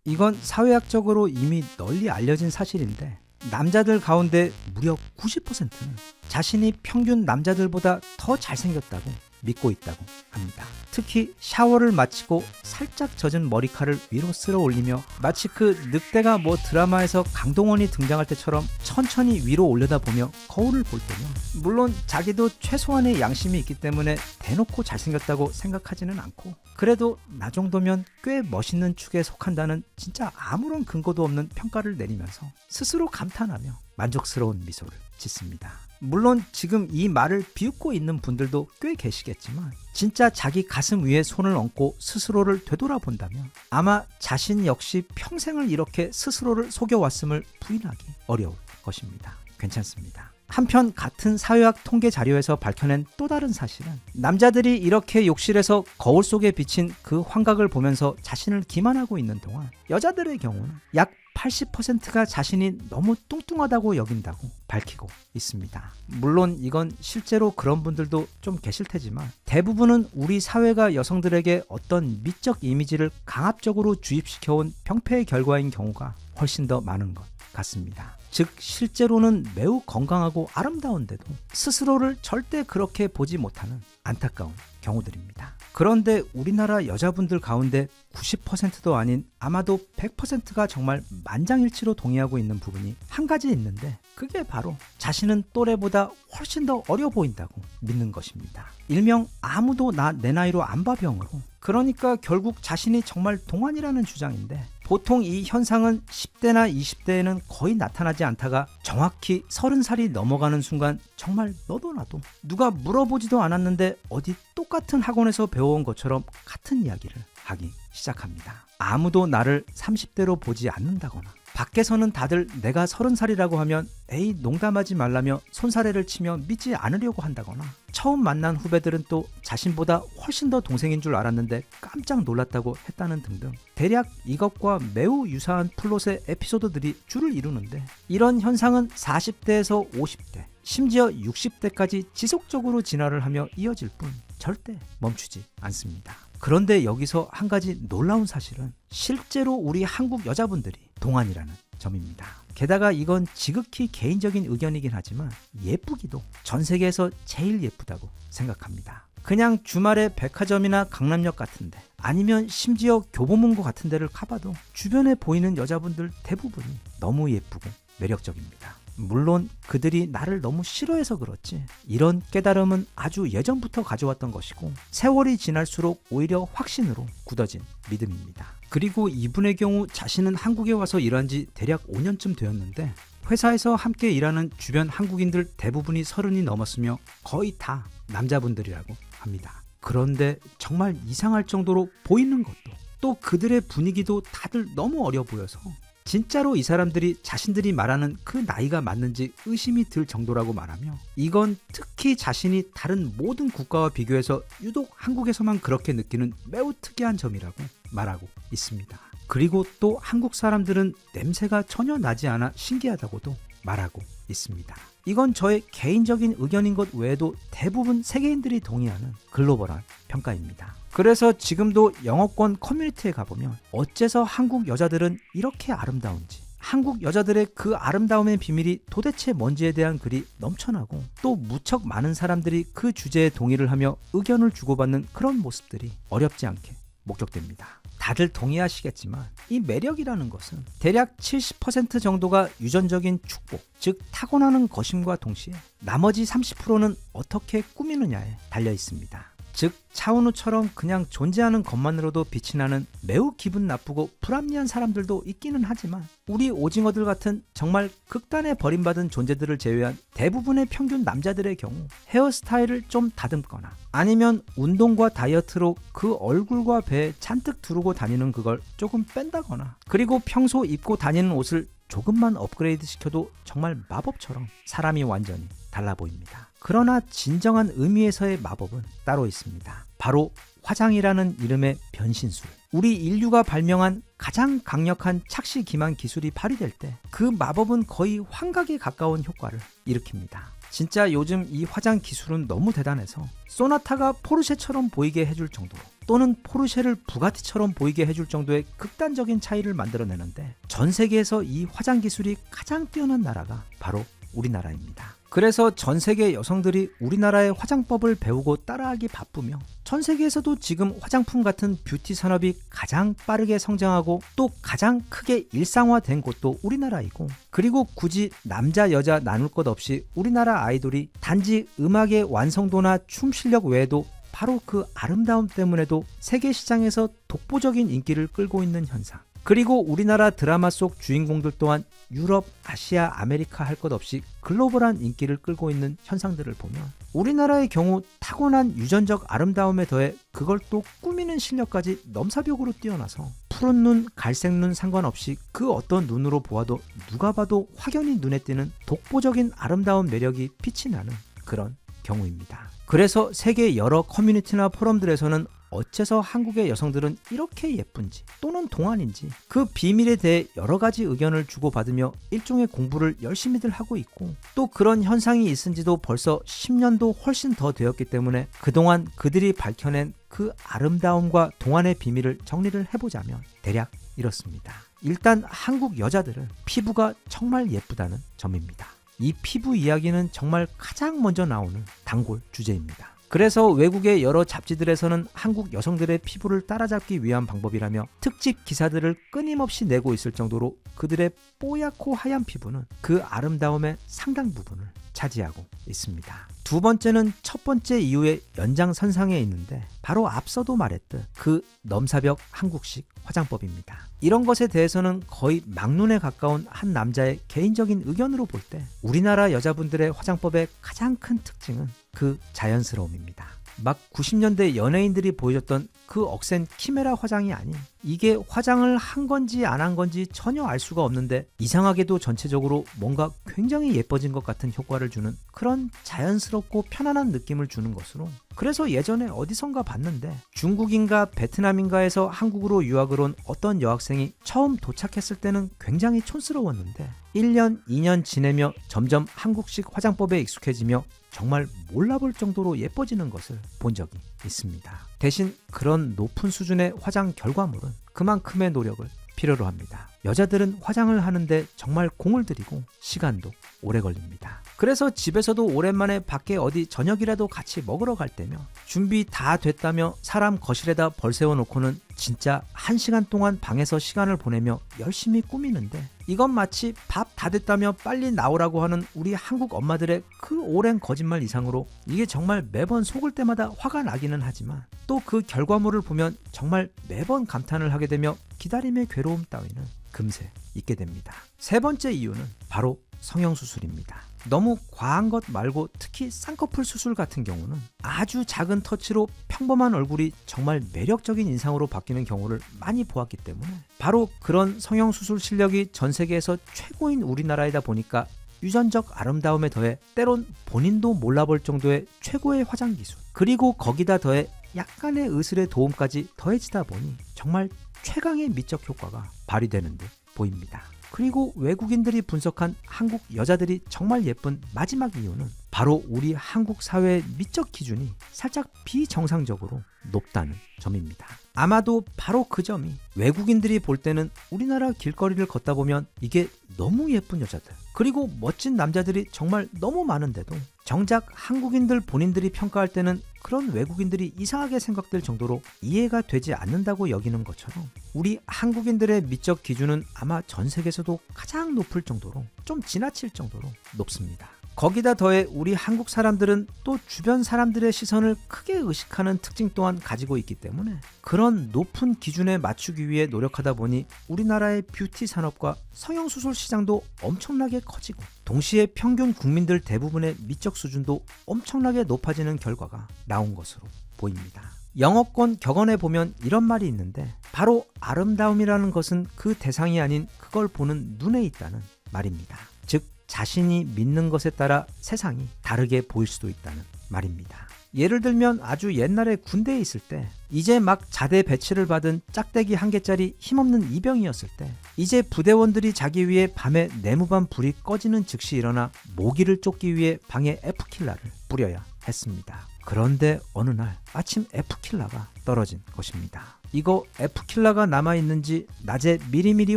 이건 사회학적으로 이미 널리 알려진 사실인데, 남자들 가운데 무려 90%는 자신이 평균 남자들보다 더 잘생겼다고 믿고 있다고 합니다. 특히 샤워를 마치고 살짝 젖은 머리카락을 위로 쓸어 올리며 마치 그 늑대가 뭐 드라마에서 강동원이 등장할 때처럼 천천히 위로 올려다보며 거울을 볼 때면, 물론 자기도 최소한의 양심이 있기 때문에 대놓고 잘생겼다고 생각하지는 않고, 그래도 나 정도면 꽤 멋있는 축에 속한다는 진짜 아무런 근거도 없는 평가를 내리면서 스스로 감탄하며 만족스러운 미소를 짓습니다. 물론 지금 이 말을 비웃고 있는 분들도 꽤 계시겠지만, 진짜 자기 가슴 위에 손을 얹고 스스로를 되돌아본다면 아마 자신 역시 평생을 이렇게 스스로를 속여왔음을 부인하기 어려울 것입니다. 괜찮습니다. 한편 같은 사회학 통계 자료에서 밝혀낸 또 다른 사실은, 남자들이 이렇게 욕실에서 거울 속에 비친 그 환각을 보면서 자신을 기만하고 있는 동안 여자들의 경우는 약 80%가 자신이 너무 뚱뚱하다고 여긴다고 밝히고 있습니다. 물론 이건 실제로 그런 분들도 좀 계실 테지만, 대부분은 우리 사회가 여성들에게 어떤 미적 이미지를 강압적으로 주입시켜온 병폐의 결과인 경우가 훨씬 더 많은 것 같습니다. 즉 실제로는 매우 건강하고 아름다운데도 스스로를 절대 그렇게 보지 못하는 안타까운 경우들입니다. 그런데 우리나라 여자분들 가운데 90%도 아닌 아마도 100%가 정말 만장일치로 동의하고 있는 부분이 한 가지 있는데, 그게 바로 자신은 또래보다 훨씬 더 어려 보인다고 믿는 것입니다. 일명 아무도 내 나이로 안 봐 병으로. 그러니까 결국 자신이 정말 동안이라는 주장인데, 보통 이 현상은 10대나 20대에는 거의 나타나지 않다가 정확히 30살이 넘어가는 순간 정말 너도 나도 누가 물어보지도 않았는데 어디 똑같은 학원에서 배워온 것처럼 같은 이야기를 하기 시작합니다. 아무도 나를 30대로 보지 않는다거나, 밖에서는 다들 내가 30살이라고 하면 에이 농담하지 말라며 손사래를 치며 믿지 않으려고 한다거나, 처음 만난 후배들은 또 자신보다 훨씬 더 동생인 줄 알았는데 깜짝 놀랐다고 했다는 등등, 대략 이것과 매우 유사한 플롯의 에피소드들이 줄을 이루는데, 이런 현상은 40대에서 50대, 심지어 60대까지 지속적으로 진화를 하며 이어질 뿐 절대 멈추지 않습니다. 그런데 여기서 한 가지 놀라운 사실은 실제로 우리 한국 여자분들이 동안이라는 점입니다. 게다가 이건 지극히 개인적인 의견이긴 하지만 예쁘기도 전 세계에서 제일 예쁘다고 생각합니다. 그냥 주말에 백화점이나 강남역 같은데, 아니면 심지어 교보문고 같은 데를 가봐도 주변에 보이는 여자분들 대부분이 너무 예쁘고 매력적입니다. 물론 그들이 나를 너무 싫어해서 그렇지 이런 깨달음은 아주 예전부터 가져왔던 것이고 세월이 지날수록 오히려 확신으로 굳어진 믿음입니다. 그리고 이분의 경우 자신은 한국에 와서 일한 지 대략 5년쯤 되었는데 회사에서 함께 일하는 주변 한국인들 대부분이 30이 넘었으며 거의 다 남자분들이라고 합니다. 그런데 정말 이상할 정도로 보이는 것도 또 그들의 분위기도 다들 너무 어려 보여서 진짜로 이 사람들이 자신들이 말하는 그 나이가 맞는지 의심이 들 정도라고 말하며 이건 특히 자신이 다른 모든 국가와 비교해서 유독 한국에서만 그렇게 느끼는 매우 특이한 점이라고 말하고 있습니다. 그리고 또 한국 사람들은 냄새가 전혀 나지 않아 신기하다고도 말하고 있습니다. 이건 저의 개인적인 의견인 것 외에도 대부분 세계인들이 동의하는 글로벌한 평가입니다. 그래서 지금도 영어권 커뮤니티에 가보면 어째서 한국 여자들은 이렇게 아름다운지, 한국 여자들의 그 아름다움의 비밀이 도대체 뭔지에 대한 글이 넘쳐나고 또 무척 많은 사람들이 그 주제에 동의를 하며 의견을 주고받는 그런 모습들이 어렵지 않게 목격됩니다. 다들 동의하시겠지만 이 매력이라는 것은 대략 70% 정도가 유전적인 축복, 즉 타고나는 것임과 동시에 나머지 30%는 어떻게 꾸미느냐에 달려 있습니다. 즉 차은우처럼 그냥 존재하는 것만으로도 빛이 나는 매우 기분 나쁘고 불합리한 사람들도 있기는 하지만 우리 오징어들 같은 정말 극단에 버림받은 존재들을 제외한 대부분의 평균 남자들의 경우 헤어스타일을 좀 다듬거나 아니면 운동과 다이어트로 그 얼굴과 배에 잔뜩 두르고 다니는 그걸 조금 뺀다거나 그리고 평소 입고 다니는 옷을 조금만 업그레이드 시켜도 정말 마법처럼 사람이 완전히 달라 보입니다. 그러나 진정한 의미에서의 마법은 따로 있습니다. 바로 화장이라는 이름의 변신술. 우리 인류가 발명한 가장 강력한 착시 기만 기술이 발휘될 때 그 마법은 거의 환각에 가까운 효과를 일으킵니다. 진짜 요즘 이 화장 기술은 너무 대단해서 소나타가 포르쉐처럼 보이게 해줄 정도로 또는 포르쉐를 부가티처럼 보이게 해줄 정도의 극단적인 차이를 만들어내는데 전 세계에서 이 화장 기술이 가장 뛰어난 나라가 바로 우리나라입니다. 그래서 전 세계 여성들이 우리나라의 화장법을 배우고 따라하기 바쁘며 전 세계에서도 지금 화장품 같은 뷰티 산업이 가장 빠르게 성장하고 또 가장 크게 일상화된 곳도 우리나라이고 그리고 굳이 남자 여자 나눌 것 없이 우리나라 아이돌이 단지 음악의 완성도나 춤 실력 외에도 바로 그 아름다움 때문에도 세계 시장에서 독보적인 인기를 끌고 있는 현상. 그리고 우리나라 드라마 속 주인공들 또한 유럽, 아시아, 아메리카 할 것 없이 글로벌한 인기를 끌고 있는 현상들을 보면 우리나라의 경우 타고난 유전적 아름다움에 더해 그걸 또 꾸미는 실력까지 넘사벽으로 뛰어나서 푸른 눈, 갈색 눈 상관없이 그 어떤 눈으로 보아도 누가 봐도 확연히 눈에 띄는 독보적인 아름다운 매력이 빛이 나는 그런 경우입니다. 그래서 세계 여러 커뮤니티나 포럼들에서는 어째서 한국의 여성들은 이렇게 예쁜지 또는 동안인지 그 비밀에 대해 여러 가지 의견을 주고받으며 일종의 공부를 열심히들 하고 있고 또 그런 현상이 있은 지도 벌써 10년도 훨씬 더 되었기 때문에 그동안 그들이 밝혀낸 그 아름다움과 동안의 비밀을 정리를 해보자면 대략 이렇습니다. 일단 한국 여자들은 피부가 정말 예쁘다는 점입니다. 이 피부 이야기는 정말 가장 먼저 나오는 단골 주제입니다. 그래서 외국의 여러 잡지들에서는 한국 여성들의 피부를 따라잡기 위한 방법이라며 특집 기사들을 끊임없이 내고 있을 정도로 그들의 뽀얗고 하얀 피부는 그 아름다움의 상당 부분을 차지하고 있습니다. 두 번째는 첫 번째 이유의 연장선상에 있는데 바로 앞서도 말했듯 그 넘사벽 한국식 화장법입니다. 이런 것에 대해서는 거의 막론에 가까운 한 남자의 개인적인 의견으로 볼 때 우리나라 여자분들의 화장법의 가장 큰 특징은 그 자연스러움입니다. 막 90년대 연예인들이 보여줬던 그 억센 키메라 화장이 아닌 이게 화장을 한 건지 안 한 건지 전혀 알 수가 없는데 이상하게도 전체적으로 뭔가 굉장히 예뻐진 것 같은 효과를 주는 그런 자연스럽고 편안한 느낌을 주는 것으로 그래서 예전에 어디선가 봤는데 중국인가 베트남인가에서 한국으로 유학을 온 어떤 여학생이 처음 도착했을 때는 굉장히 촌스러웠는데 1년, 2년 지내며 점점 한국식 화장법에 익숙해지며 정말 몰라볼 정도로 예뻐지는 것을 본 적이 있습니다. 대신 그런 높은 수준의 화장 결과물은 그만큼의 노력을 필요로 합니다. 여자들은 화장을 하는데 정말 공을 들이고 시간도 오래 걸립니다. 그래서 집에서도 오랜만에 밖에 어디 저녁이라도 같이 먹으러 갈 때며 준비 다 됐다며 사람 거실에다 벌 세워놓고는 진짜 1시간 동안 방에서 시간을 보내며 열심히 꾸미는데, 이건 마치 밥 다 됐다며 빨리 나오라고 하는 우리 한국 엄마들의 그 오랜 거짓말 이상으로 이게 정말 매번 속을 때마다 화가 나기는 하지만 또 그 결과물을 보면 정말 매번 감탄을 하게 되며 기다림의 괴로움 따위는 금세 잊게 됩니다. 세 번째 이유는 바로 성형수술입니다. 너무 과한 것 말고 특히 쌍꺼풀 수술 같은 경우는 아주 작은 터치로 평범한 얼굴이 정말 매력적인 인상으로 바뀌는 경우를 많이 보았기 때문에 바로 그런 성형수술 실력이 전 세계에서 최고인 우리나라이다 보니까 유전적 아름다움에 더해 때론 본인도 몰라볼 정도의 최고의 화장 기술, 그리고 거기다 더해 약간의 의술의 도움까지 더해지다 보니 정말 최강의 미적 효과가 발휘되는 듯 보입니다. 그리고 외국인들이 분석한 한국 여자들이 정말 예쁜 마지막 이유는 바로 우리 한국 사회의 미적 기준이 살짝 비정상적으로 높다는 점입니다. 아마도 바로 그 점이 외국인들이 볼 때는 우리나라 길거리를 걷다 보면 이게 너무 예쁜 여자들, 그리고 멋진 남자들이 정말 너무 많은데도 정작 한국인들 본인들이 평가할 때는 그런 외국인들이 이상하게 생각될 정도로 이해가 되지 않는다고 여기는 것처럼 우리 한국인들의 미적 기준은 아마 전 세계에서도 가장 높을 정도로, 좀 지나칠 정도로 높습니다. 거기다 더해 우리 한국 사람들은 또 주변 사람들의 시선을 크게 의식하는 특징 또한 가지고 있기 때문에 그런 높은 기준에 맞추기 위해 노력하다 보니 우리나라의 뷰티 산업과 성형수술 시장도 엄청나게 커지고 동시에 평균 국민들 대부분의 미적 수준도 엄청나게 높아지는 결과가 나온 것으로 보입니다. 영어권 격언에 보면 이런 말이 있는데 바로 아름다움이라는 것은 그 대상이 아닌 그걸 보는 눈에 있다는 말입니다. 즉 자신이 믿는 것에 따라 세상이 다르게 보일 수도 있다는 말입니다. 예를 들면 아주 옛날에 군대에 있을 때 이제 막 자대 배치를 받은 짝대기 1개짜리 힘없는 이병이었을 때 이제 부대원들이 자기 위해 밤에 내무반 불이 꺼지는 즉시 일어나 모기를 쫓기 위해 방에 F킬라를 뿌려야 했습니다. 그런데 어느 날 마침 F킬라가 떨어진 것입니다. 이거 F킬라가 남아있는지 낮에 미리미리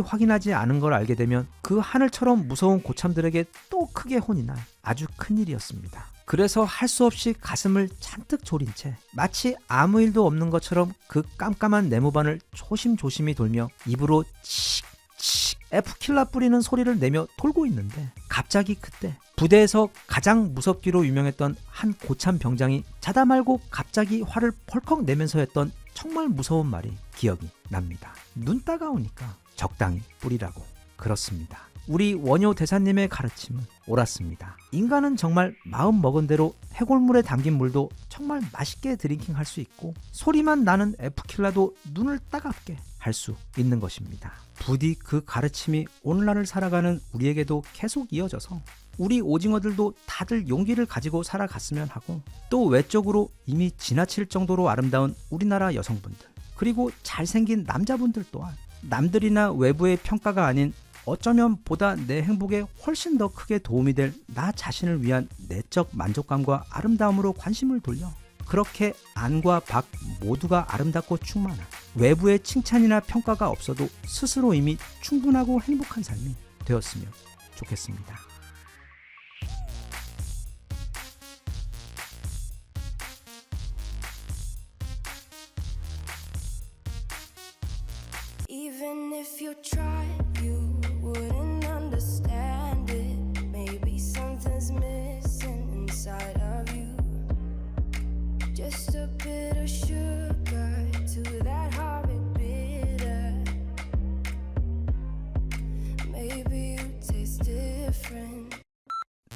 확인하지 않은 걸 알게 되면 그 하늘처럼 무서운 고참들에게 또 크게 혼이 날 아주 큰일이었습니다. 그래서 할 수 없이 가슴을 잔뜩 졸인 채 마치 아무 일도 없는 것처럼 그 깜깜한 네모반을 조심조심히 돌며 입으로 칙칙 F킬라 뿌리는 소리를 내며 돌고 있는데 갑자기 그때 부대에서 가장 무섭기로 유명했던 한 고참 병장이 자다 말고 갑자기 화를 펄컥 내면서 했던 정말 무서운 말이 기억이 납니다. 눈 따가우니까 적당히 뿌리라고. 그렇습니다. 우리 원효 대사님의 가르침은 옳았습니다. 인간은 정말 마음 먹은 대로 해골물에 담긴 물도 정말 맛있게 드링킹할 수 있고 소리만 나는 F킬라도 눈을 따갑게 할 수 있는 것입니다. 부디 그 가르침이 오늘날을 살아가는 우리에게도 계속 이어져서 우리 오징어들도 다들 용기를 가지고 살아갔으면 하고, 또 외적으로 이미 지나칠 정도로 아름다운 우리나라 여성분들, 그리고 잘생긴 남자분들 또한 남들이나 외부의 평가가 아닌 어쩌면 보다 내 행복에 훨씬 더 크게 도움이 될 나 자신을 위한 내적 만족감과 아름다움으로 관심을 돌려 그렇게 안과 밖 모두가 아름답고 충만한, 외부의 칭찬이나 평가가 없어도 스스로 이미 충분하고 행복한 삶이 되었으면 좋겠습니다. Even if you tried, you wouldn't understand it. Maybe something's missing inside of you. Just a bit of sugar to that horrid bitter. Maybe you taste different.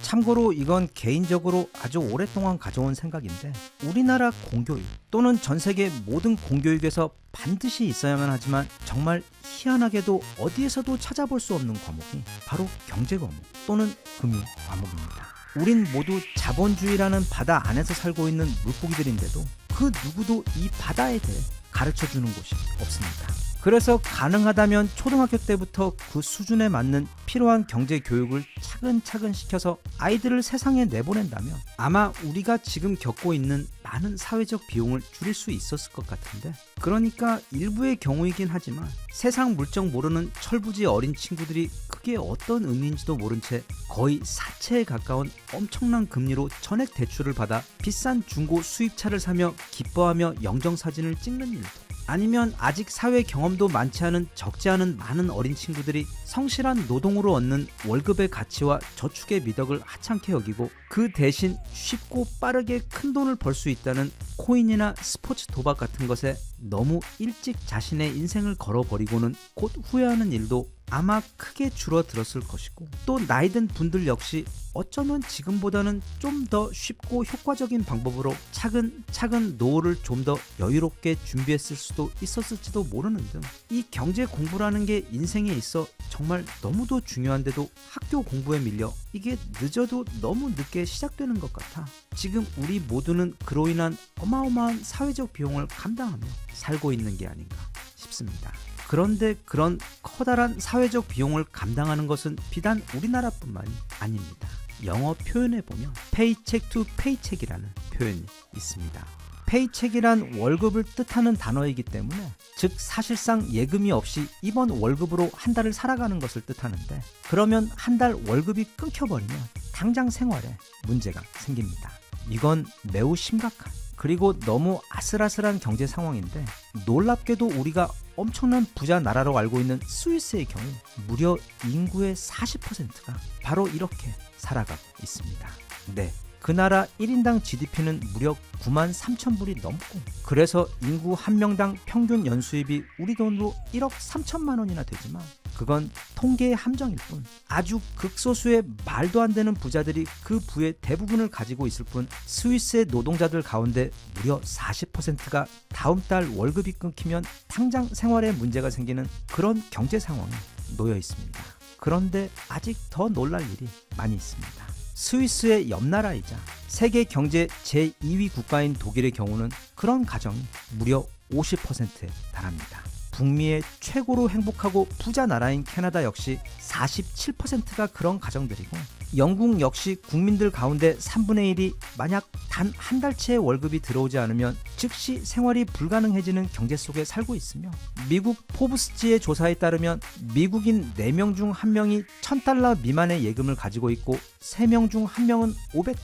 참고로 이건 개인적으로 아주 오랫동안 가져온 생각인데 우리나라 공교육 또는 전 세계 모든 공교육에서 반드시 있어야만 하지만 정말 희한하게도 어디에서도 찾아볼 수 없는 과목이 바로 경제 과목 또는 금융 과목입니다. 우린 모두 자본주의라는 바다 안에서 살고 있는 물고기들인데도 그 누구도 이 바다에 대해 가르쳐주는 곳이 없습니다. 그래서 가능하다면 초등학교 때부터 그 수준에 맞는 필요한 경제 교육을 차근차근 시켜서 아이들을 세상에 내보낸다면 아마 우리가 지금 겪고 있는 많은 사회적 비용을 줄일 수 있었을 것 같은데, 그러니까 일부의 경우이긴 하지만 세상 물정 모르는 철부지 어린 친구들이 그게 어떤 의미인지도 모른 채 거의 사채에 가까운 엄청난 금리로 전액 대출을 받아 비싼 중고 수입차를 사며 기뻐하며 영정사진을 찍는 일도, 아니면 아직 사회 경험도 많지 않은 적지 않은 많은 어린 친구들이 성실한 노동으로 얻는 월급의 가치와 저축의 미덕을 하찮게 여기고 그 대신 쉽고 빠르게 큰 돈을 벌 수 있다는 코인이나 스포츠 도박 같은 것에 너무 일찍 자신의 인생을 걸어버리고는 곧 후회하는 일도 아마 크게 줄어들었을 것이고, 또 나이든 분들 역시 어쩌면 지금보다는 좀 더 쉽고 효과적인 방법으로 차근차근 노후를 좀 더 여유롭게 준비했을 수도 있었을지도 모르는 등, 이 경제 공부라는 게 인생에 있어 정말 너무도 중요한데도 학교 공부에 밀려 이게 늦어도 너무 늦게 시작되는 것 같아 지금 우리 모두는 그로 인한 어마어마한 사회적 비용을 감당하며 살고 있는 게 아닌가 싶습니다. 그런데 그런 커다란 사회적 비용을 감당하는 것은 비단 우리나라뿐만이 아닙니다. 영어 표현에 보면 paycheck to paycheck이라는 표현이 있습니다. paycheck이란 월급을 뜻하는 단어이기 때문에, 즉 사실상 예금이 없이 이번 월급으로 한 달을 살아가는 것을 뜻하는데, 그러면 한 달 월급이 끊겨버리면 당장 생활에 문제가 생깁니다. 이건 매우 심각한, 그리고 너무 아슬아슬한 경제 상황인데, 놀랍게도 우리가 엄청난 부자 나라로 알고 있는 스위스의 경우 무려 인구의 40%가 바로 이렇게 살아가고 있습니다. 네, 그 나라 1인당 GDP는 무려 9만 3천 불이 넘고, 그래서 인구 한 명당 평균 연수입이 우리 돈으로 1억 3천만 원이나 되지만 그건 통계의 함정일 뿐, 아주 극소수의 말도 안 되는 부자들이 그 부의 대부분을 가지고 있을 뿐, 스위스의 노동자들 가운데 무려 40%가 다음 달 월급이 끊기면 당장 생활에 문제가 생기는 그런 경제 상황에 놓여 있습니다. 그런데 아직 더 놀랄 일이 많이 있습니다. 스위스의 옆나라이자 세계 경제 제2위 국가인 독일의 경우는 그런 가정이 무려 50%에 달합니다. 북미의 최고로 행복하고 부자 나라인 캐나다 역시 47%가 그런 가정들이고, 영국 역시 국민들 가운데 3분의 1이 만약 단 한 달치의 월급이 들어오지 않으면 즉시 생활이 불가능해지는 경제 속에 살고 있으며, 미국 포브스지의 조사에 따르면 미국인 4명 중 1명이 $1,000 미만의 예금을 가지고 있고 3명 중 1명은 $500,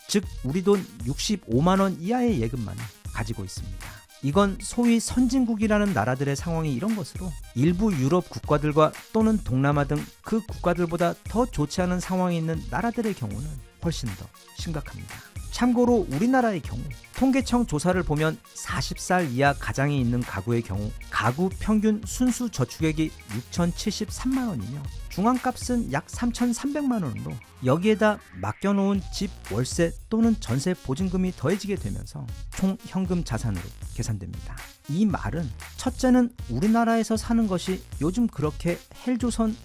즉 우리 돈 65만 원 이하의 예금만을 가지고 있습니다. 이건 소위 선진국이라는 나라들의 상황이 이런 것으로, 일부 유럽 국가들과 또는 동남아 등 그 국가들보다 더 좋지 않은 상황에 있는 나라들의 경우는 훨씬 더 심각합니다. 참고로 우리나라의 경우 통계청 조사를 보면 40살 이하 가장이 있는 가구의 경우 가구 평균 순수 저축액이 6,073만 원이며 중앙값은 약 3,300만 원으로, 여기에다 맡겨놓은 집 월세 또는 전세 보증금이 더해지게 되면서 총 현금 자산으로 계산됩니다. 이 말은 첫째는 우리나라에서 사는 것이 요즘 그렇게 헬조선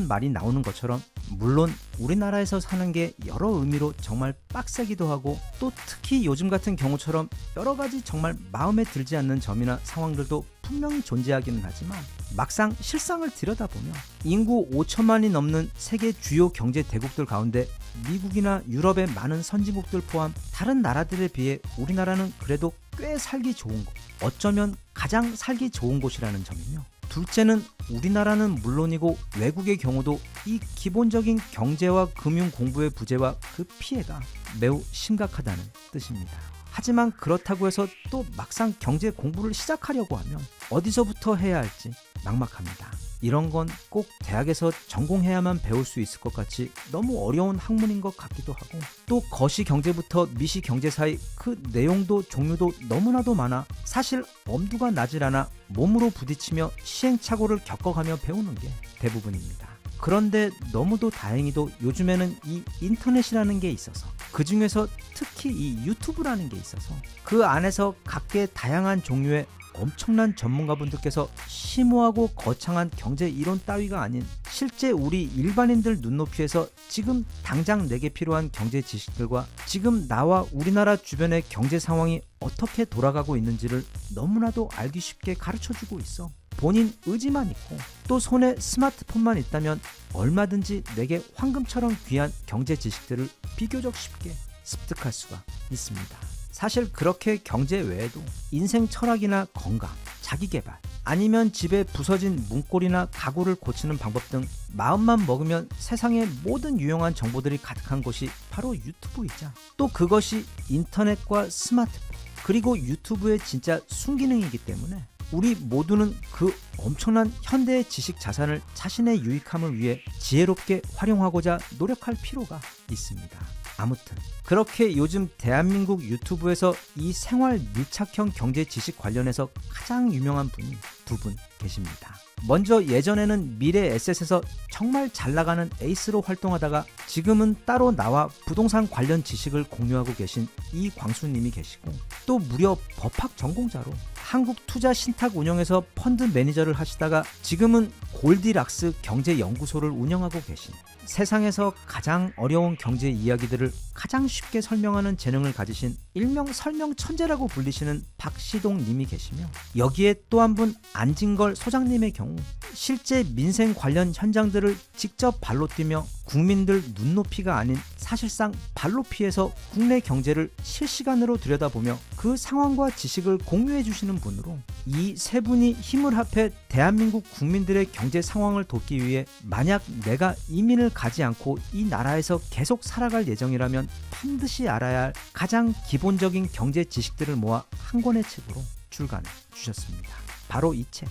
말이 나오는 것처럼, 물론 우리나라에서 사는 게 여러 의미로 정말 빡세기도 하고, 또 특히 요즘 같은 경우처럼 여러 가지 정말 마음에 들지 않는 점이나 상황들도 분명히 존재하기는 하지만, 막상 실상을 들여다보면 인구 5천만이 넘는 세계 주요 경제 대국들 가운데 미국이나 유럽의 많은 선진국들 포함 다른 나라들에 비해 우리나라는 그래도 꽤 살기 좋은 곳, 어쩌면 가장 살기 좋은 곳이라는 점이며, 둘째는 우리나라는 물론이고 외국의 경우도 이 기본적인 경제와 금융 공부의 부재와 그 피해가 매우 심각하다는 뜻입니다. 하지만 그렇다고 해서 또 막상 경제 공부를 시작하려고 하면 어디서부터 해야 할지 막막합니다. 이런 건 꼭 대학에서 전공해야만 배울 수 있을 것 같이 너무 어려운 학문인 것 같기도 하고, 또 거시경제부터 미시경제 사이 그 내용도 종류도 너무나도 많아 사실 엄두가 나질 않아 몸으로 부딪히며 시행착오를 겪어가며 배우는 게 대부분입니다. 그런데 너무도 다행히도 요즘에는 이 인터넷이라는 게 있어서, 그 중에서 특히 이 유튜브라는 게 있어서 그 안에서 각계 다양한 종류의 엄청난 전문가분들께서 심오하고 거창한 경제 이론 따위가 아닌 실제 우리 일반인들 눈높이에서 지금 당장 내게 필요한 경제 지식들과 지금 나와 우리나라 주변의 경제 상황이 어떻게 돌아가고 있는지를 너무나도 알기 쉽게 가르쳐주고 있어. 본인 의지만 있고 또 손에 스마트폰만 있다면 얼마든지 내게 황금처럼 귀한 경제 지식들을 비교적 쉽게 습득할 수가 있습니다. 사실 그렇게 경제 외에도 인생 철학이나 건강, 자기개발, 아니면 집에 부서진 문고리나 가구를 고치는 방법 등 마음만 먹으면 세상의 모든 유용한 정보들이 가득한 곳이 바로 유튜브이자 또 그것이 인터넷과 스마트폰 그리고 유튜브의 진짜 순기능이기 때문에 우리 모두는 그 엄청난 현대의 지식 자산을 자신의 유익함을 위해 지혜롭게 활용하고자 노력할 필요가 있습니다. 아무튼 그렇게 요즘 대한민국 유튜브에서 이 생활 밀착형 경제 지식 관련해서 가장 유명한 분이 두 분 계십니다. 먼저 예전에는 미래 에셋에서 정말 잘 나가는 에이스로 활동하다가 지금은 따로 나와 부동산 관련 지식을 공유하고 계신 이광수님이 계시고 또 무려 법학 전공자로 한국투자신탁 운영에서 펀드 매니저를 하시다가 지금은 골디락스 경제연구소를 운영하고 계신 세상에서 가장 어려운 경제 이야기들을 가장 쉽게 설명하는 재능을 가지신 일명 설명 천재라고 불리시는 박시동 님이 계시며 여기에 또 한 분 안진걸 소장님의 경우 실제 민생 관련 현장들을 직접 발로 뛰며 국민들 눈높이가 아닌 사실상 발높이에서 국내 경제를 실시간으로 들여다보며 그 상황과 지식을 공유해 주시는 분으로 이 세 분이 힘을 합해 대한민국 국민들의 경제 상황을 돕기 위해 만약 내가 이민을 가지 않고 이 나라에서 계속 살아갈 예정이라면 반드시 알아야 할 가장 기본적인 경제 지식들을 모아 한 권의 책으로 출간해 주셨습니다. 바로 이 책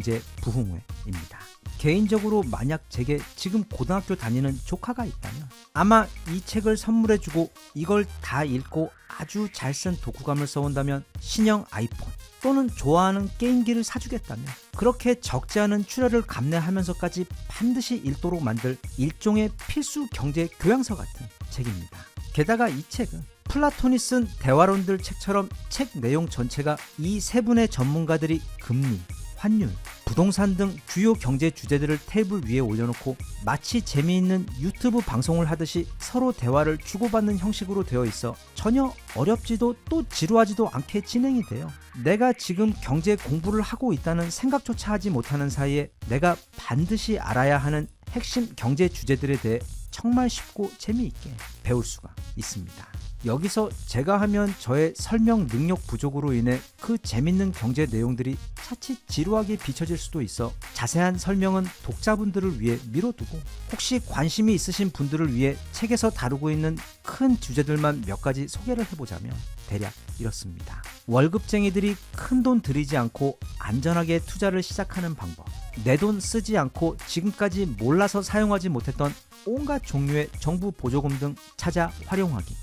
대한경제부흥회입니다. 개인적으로 만약 제게 지금 고등학교 다니는 조카가 있다면 아마 이 책을 선물해주고 이걸 다 읽고 아주 잘 쓴 독후감을 써온다면 신형 아이폰 또는 좋아하는 게임기를 사주겠다며 그렇게 적지 않은 출혈을 감내하면서까지 반드시 읽도록 만들 일종의 필수 경제 교양서 같은 책입니다. 게다가 이 책은 플라톤이 쓴 대화론들 책처럼 책 내용 전체가 이 세 분의 전문가들이 금리, 환율, 부동산 등 주요 경제 주제들을 테이블 위에 올려놓고 마치 재미있는 유튜브 방송을 하듯이 서로 대화를 주고받는 형식으로 되어 있어 전혀 어렵지도 또 지루하지도 않게 진행이 돼요. 내가 지금 경제 공부를 하고 있다는 생각조차 하지 못하는 사이에 내가 반드시 알아야 하는 핵심 경제 주제들에 대해 정말 쉽고 재미있게 배울 수가 있습니다. 여기서 제가 하면 저의 설명 능력 부족으로 인해 그 재밌는 경제 내용들이 차츰 지루하게 비춰질 수도 있어 자세한 설명은 독자분들을 위해 미뤄두고 혹시 관심이 있으신 분들을 위해 책에서 다루고 있는 큰 주제들만 몇 가지 소개를 해보자면 대략 이렇습니다. 월급쟁이들이 큰 돈 들이지 않고 안전하게 투자를 시작하는 방법, 내 돈 쓰지 않고 지금까지 몰라서 사용하지 못했던 온갖 종류의 정부 보조금 등 찾아 활용하기,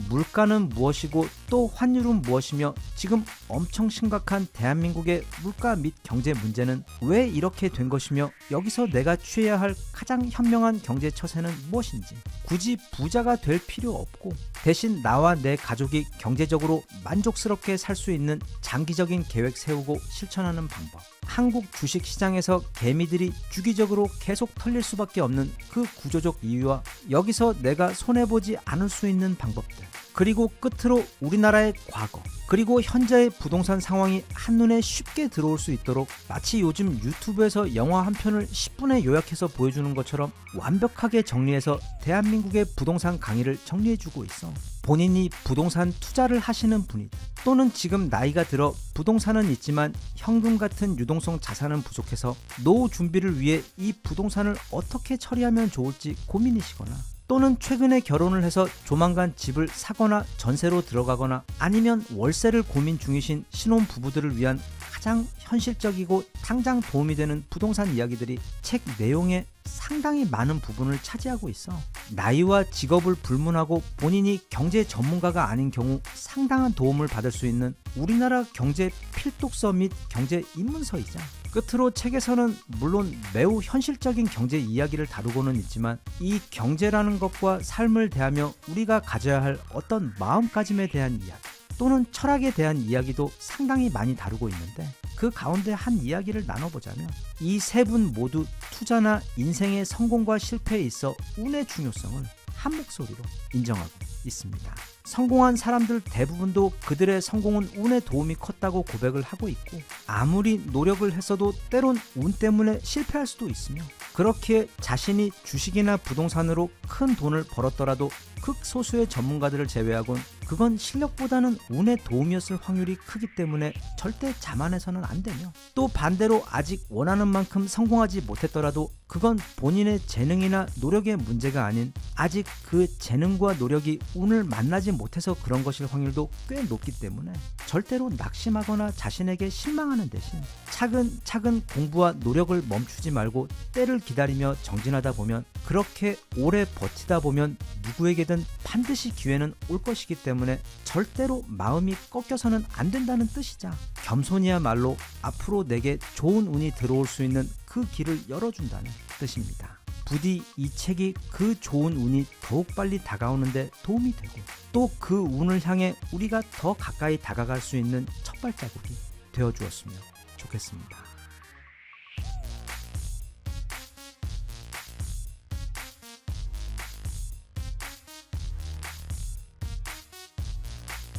물가는 무엇이고 또 환율은 무엇이며 지금 엄청 심각한 대한민국의 물가 및 경제 문제는 왜 이렇게 된 것이며 여기서 내가 취해야 할 가장 현명한 경제 처세는 무엇인지 굳이 부자가 될 필요 없고 대신 나와 내 가족이 경제적으로 만족스럽게 살 수 있는 장기적인 계획 세우고 실천하는 방법, 한국 주식시장에서 개미들이 주기적으로 계속 털릴 수밖에 없는 그 구조적 이유와 여기서 내가 손해보지 않을 수 있는 방법들, 그리고 끝으로 우리나라의 과거 그리고 현재의 부동산 상황이 한눈에 쉽게 들어올 수 있도록 마치 요즘 유튜브에서 영화 한 편을 10분에 요약해서 보여주는 것처럼 완벽하게 정리해서 대한민국의 부동산 강의를 정리해주고 있어 본인이 부동산 투자를 하시는 분이든 또는 지금 나이가 들어 부동산은 있지만 현금 같은 유동성 자산은 부족해서 노후 준비를 위해 이 부동산을 어떻게 처리하면 좋을지 고민이시거나 또는 최근에 결혼을 해서 조만간 집을 사거나 전세로 들어가거나 아니면 월세를 고민 중이신 신혼부부들을 위한 가장 현실적이고 당장 도움이 되는 부동산 이야기들이 책 내용의 상당히 많은 부분을 차지하고 있어 나이와 직업을 불문하고 본인이 경제 전문가가 아닌 경우 상당한 도움을 받을 수 있는 우리나라 경제 필독서 및 경제 입문서이자 끝으로 책에서는 물론 매우 현실적인 경제 이야기를 다루고는 있지만 이 경제라는 것과 삶을 대하며 우리가 가져야 할 어떤 마음가짐에 대한 이야기 또는 철학에 대한 이야기도 상당히 많이 다루고 있는데 그 가운데 한 이야기를 나눠보자면 이 세 분 모두 투자나 인생의 성공과 실패에 있어 운의 중요성을 한 목소리로 인정하고 있습니다. 성공한 사람들 대부분도 그들의 성공은 운의 도움이 컸다고 고백을 하고 있고, 아무리 노력을 했어도 때론 운 때문에 실패할 수도 있으며, 그렇게 자신이 주식이나 부동산으로 큰 돈을 벌었더라도 극소수의 전문가들을 제외하곤 그건 실력보다는 운의 도움이었을 확률이 크기 때문에 절대 자만해서는 안 되며, 또 반대로 아직 원하는 만큼 성공하지 못했더라도 그건 본인의 재능이나 노력의 문제가 아닌 아직 그 재능과 노력이 운을 만나지 못해서 그런 것일 확률도 꽤 높기 때문에 절대로 낙심하거나 자신에게 실망하는 대신 차근차근 공부와 노력을 멈추지 말고 때를 기다리며 정진하다 보면, 그렇게 오래 버티다 보면 누구에게든 반드시 기회는 올 것이기 때문에 절대로 마음이 꺾여서는 안 된다는 뜻이자, 겸손이야말로 앞으로 내게 좋은 운이 들어올 수 있는 그 길을 열어준다는 뜻입니다. 부디 이 책이 그 좋은 운이 더욱 빨리 다가오는데 도움이 되고, 또 그 운을 향해 우리가 더 가까이 다가갈 수 있는 첫 발자국이 되어주었으면 좋겠습니다.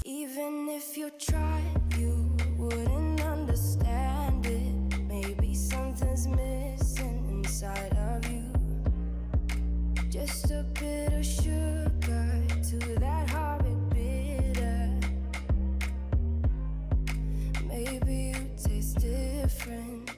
Even if you tried, you wouldn't understand it. Maybe something's missing inside of you. Just a bit of sugar to that heart bitter. Maybe you taste different.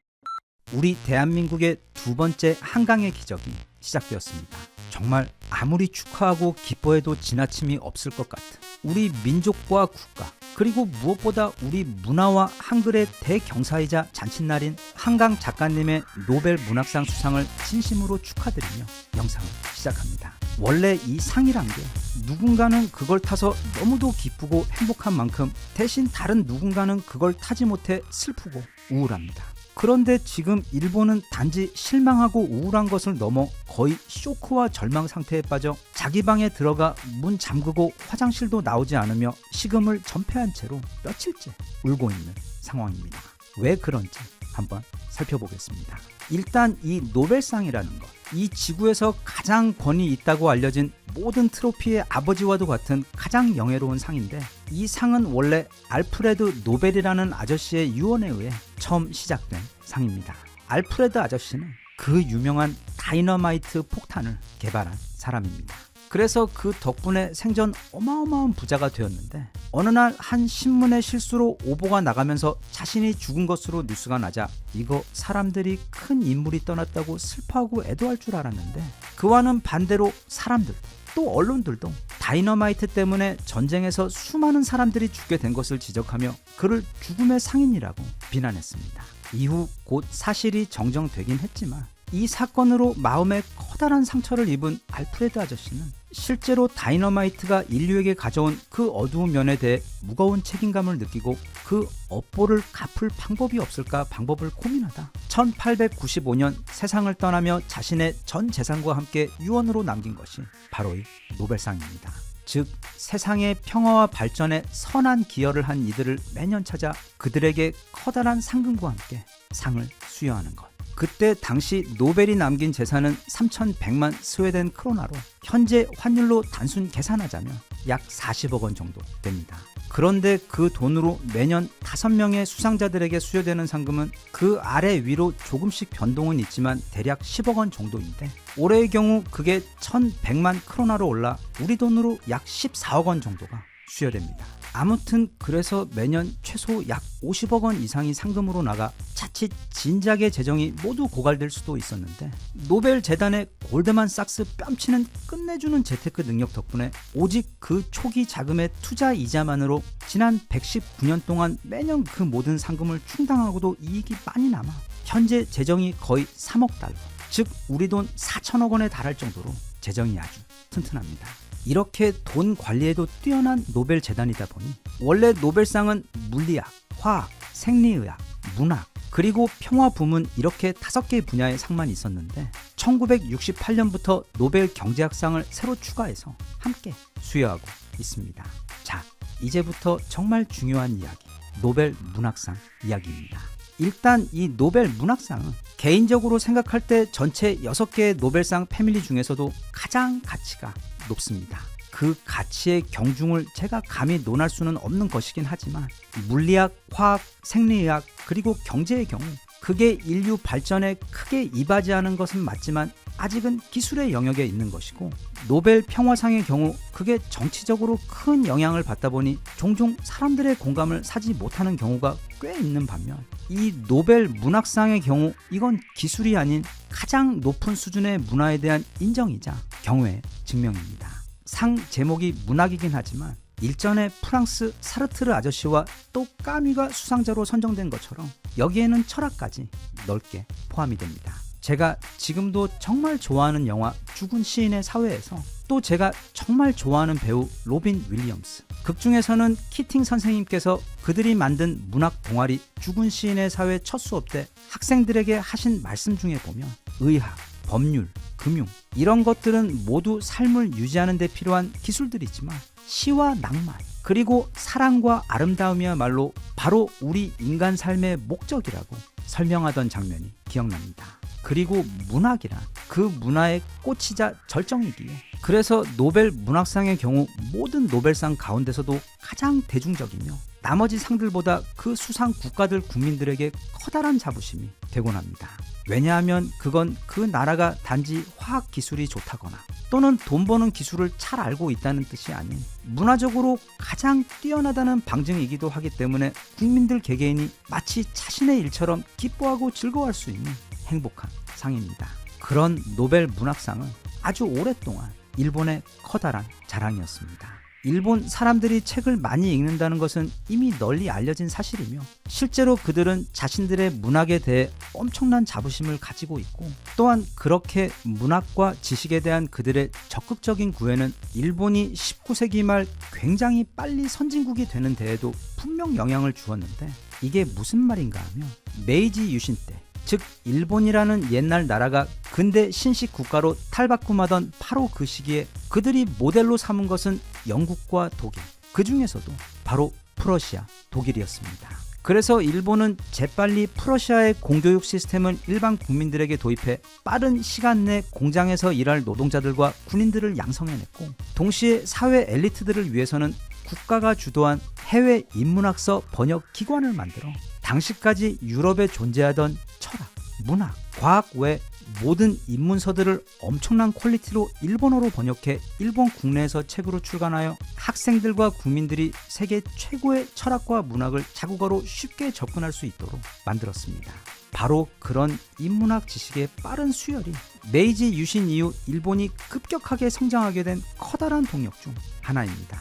우리 대한민국의 두 번째 한강의 기적이 시작되었습니다. 정말 아무리 축하하고 기뻐해도 지나침이 없을 것 같은 우리 민족과 국가, 그리고 무엇보다 우리 문화와 한글의 대경사이자 잔칫날인 한강 작가님의 노벨 문학상 수상을 진심으로 축하드리며 영상을 시작합니다. 원래 이 상이란 게 누군가는 그걸 타서 너무도 기쁘고 행복한 만큼 대신 다른 누군가는 그걸 타지 못해 슬프고 우울합니다. 그런데 지금 일본은 단지 실망하고 우울한 것을 넘어 거의 쇼크와 절망 상태에 빠져 자기 방에 들어가 문 잠그고 화장실도 나오지 않으며 식음을 전폐한 채로 며칠째 울고 있는 상황입니다. 왜 그런지 한번 살펴보겠습니다. 일단 이 노벨상이라는 것, 이 지구에서 가장 권위 있다고 알려진 모든 트로피의 아버지와도 같은 가장 영예로운 상인데, 이 상은 원래 알프레드 노벨이라는 아저씨의 유언에 의해 처음 시작된 상입니다. 알프레드 아저씨는 그 유명한 다이너마이트 폭탄을 개발한 사람입니다. 그래서 그 덕분에 생전 어마어마한 부자가 되었는데, 어느 날 한 신문의 실수로 오보가 나가면서 자신이 죽은 것으로 뉴스가 나자 이거 사람들이 큰 인물이 떠났다고 슬퍼하고 애도할 줄 알았는데, 그와는 반대로 사람들도 또 언론들도 다이너마이트 때문에 전쟁에서 수많은 사람들이 죽게 된 것을 지적하며 그를 죽음의 상인이라고 비난했습니다. 이후 곧 사실이 정정되긴 했지만 이 사건으로 마음에 커다란 상처를 입은 알프레드 아저씨는 실제로 다이너마이트가 인류에게 가져온 그 어두운 면에 대해 무거운 책임감을 느끼고 그 업보를 갚을 방법이 없을까 방법을 고민하다 1895년 세상을 떠나며 자신의 전 재산과 함께 유언으로 남긴 것이 바로 이 노벨상입니다. 즉 세상의 평화와 발전에 선한 기여를 한 이들을 매년 찾아 그들에게 커다란 상금과 함께 상을 수여하는 것. 그때 당시 노벨이 남긴 재산은 3,100만 스웨덴 크로나로 현재 환율로 단순 계산하자면 약 40억 원 정도 됩니다. 그런데 그 돈으로 매년 5명의 수상자들에게 수여되는 상금은 그 아래 위로 조금씩 변동은 있지만 대략 10억 원 정도인데, 올해의 경우 그게 1,100만 크로나로 올라 우리 돈으로 약 14억 원 정도가 수여됩니다. 아무튼 그래서 매년 최소 약 50억 원 이상이 상금으로 나가 자칫 진작의 재정이 모두 고갈될 수도 있었는데, 노벨 재단의 골드만삭스 뺨치는 끝내주는 재테크 능력 덕분에 오직 그 초기 자금의 투자 이자만으로 지난 119년 동안 매년 그 모든 상금을 충당하고도 이익이 많이 남아 현재 재정이 거의 3억 달러, 즉 우리 돈 4천억 원에 달할 정도로 재정이 아주 튼튼합니다. 이렇게 돈 관리에도 뛰어난 노벨 재단이다 보니 원래 노벨상은 물리학, 화학, 생리의학, 문학, 그리고 평화 부문 이렇게 5개의 분야의 상만 있었는데 1968년부터 노벨 경제학상을 새로 추가해서 함께 수여하고 있습니다. 자, 이제부터 정말 중요한 이야기, 노벨 문학상 이야기입니다. 일단 이 노벨 문학상은 개인적으로 생각할 때 전체 6개의 노벨상 패밀리 중에서도 가장 가치가 높습니다. 그 가치의 경중을 제가 감히 논할 수는 없는 것이긴 하지만 물리학, 화학, 생리의학 그리고 경제의 경우 그게 인류 발전에 크게 이바지하는 것은 맞지만 아직은 기술의 영역에 있는 것이고 노벨 평화상의 경우 그게 정치적으로 큰 영향을 받다 보니 종종 사람들의 공감을 사지 못하는 경우가 꽤 있는 반면 이 노벨 문학상의 경우 이건 기술이 아닌 가장 높은 수준의 문화에 대한 인정이자 경외의 증명입니다. 상 제목이 문학이긴 하지만 일전에 프랑스 사르트르 아저씨와 또 까뮤가 수상자로 선정된 것처럼 여기에는 철학까지 넓게 포함이 됩니다. 제가 지금도 정말 좋아하는 영화 죽은 시인의 사회에서 또 제가 정말 좋아하는 배우 로빈 윌리엄스 극 중에서는 키팅 선생님께서 그들이 만든 문학 동아리 죽은 시인의 사회 첫 수업 때 학생들에게 하신 말씀 중에 보면 의학, 법률, 금융 이런 것들은 모두 삶을 유지하는 데 필요한 기술들이지만 시와 낭만 그리고 사랑과 아름다움이야말로 바로 우리 인간 삶의 목적이라고 설명하던 장면이 기억납니다. 그리고 문학이란 그 문화의 꽃이자 절정이기에 그래서 노벨 문학상의 경우 모든 노벨상 가운데서도 가장 대중적이며 나머지 상들보다 그 수상 국가들 국민들에게 커다란 자부심이 되곤 합니다. 왜냐하면 그건 그 나라가 단지 화학 기술이 좋다거나 또는 돈 버는 기술을 잘 알고 있다는 뜻이 아닌 문화적으로 가장 뛰어나다는 방증이기도 하기 때문에 국민들 개개인이 마치 자신의 일처럼 기뻐하고 즐거워할 수 있는 행복한 상입니다. 그런 노벨 문학상은 아주 오랫동안 일본의 커다란 자랑이었습니다. 일본 사람들이 책을 많이 읽는다는 것은 이미 널리 알려진 사실이며 실제로 그들은 자신들의 문학에 대해 엄청난 자부심을 가지고 있고 또한 그렇게 문학과 지식에 대한 그들의 적극적인 구애는 일본이 19세기 말 굉장히 빨리 선진국이 되는 데에도 분명 영향을 주었는데 이게 무슨 말인가 하면 메이지 유신 때 즉 일본이라는 옛날 나라가 근대 신식 국가로 탈바꿈하던 바로 그 시기에 그들이 모델로 삼은 것은 영국과 독일, 그 중에서도 바로 프러시아, 독일이었습니다. 그래서 일본은 재빨리 프러시아의 공교육 시스템을 일반 국민들에게 도입해 빠른 시간 내 공장에서 일할 노동자들과 군인들을 양성해냈고 동시에 사회 엘리트들을 위해서는 국가가 주도한 해외 인문학서 번역 기관을 만들어 당시까지 유럽에 존재하던 철학, 문학, 과학 외 모든 인문서들을 엄청난 퀄리티로 일본어로 번역해 일본 국내에서 책으로 출간하여 학생들과 국민들이 세계 최고의 철학과 문학을 자국어로 쉽게 접근할 수 있도록 만들었습니다. 바로 그런 인문학 지식의 빠른 수혈이 메이지 유신 이후 일본이 급격하게 성장하게 된 커다란 동력 중 하나입니다.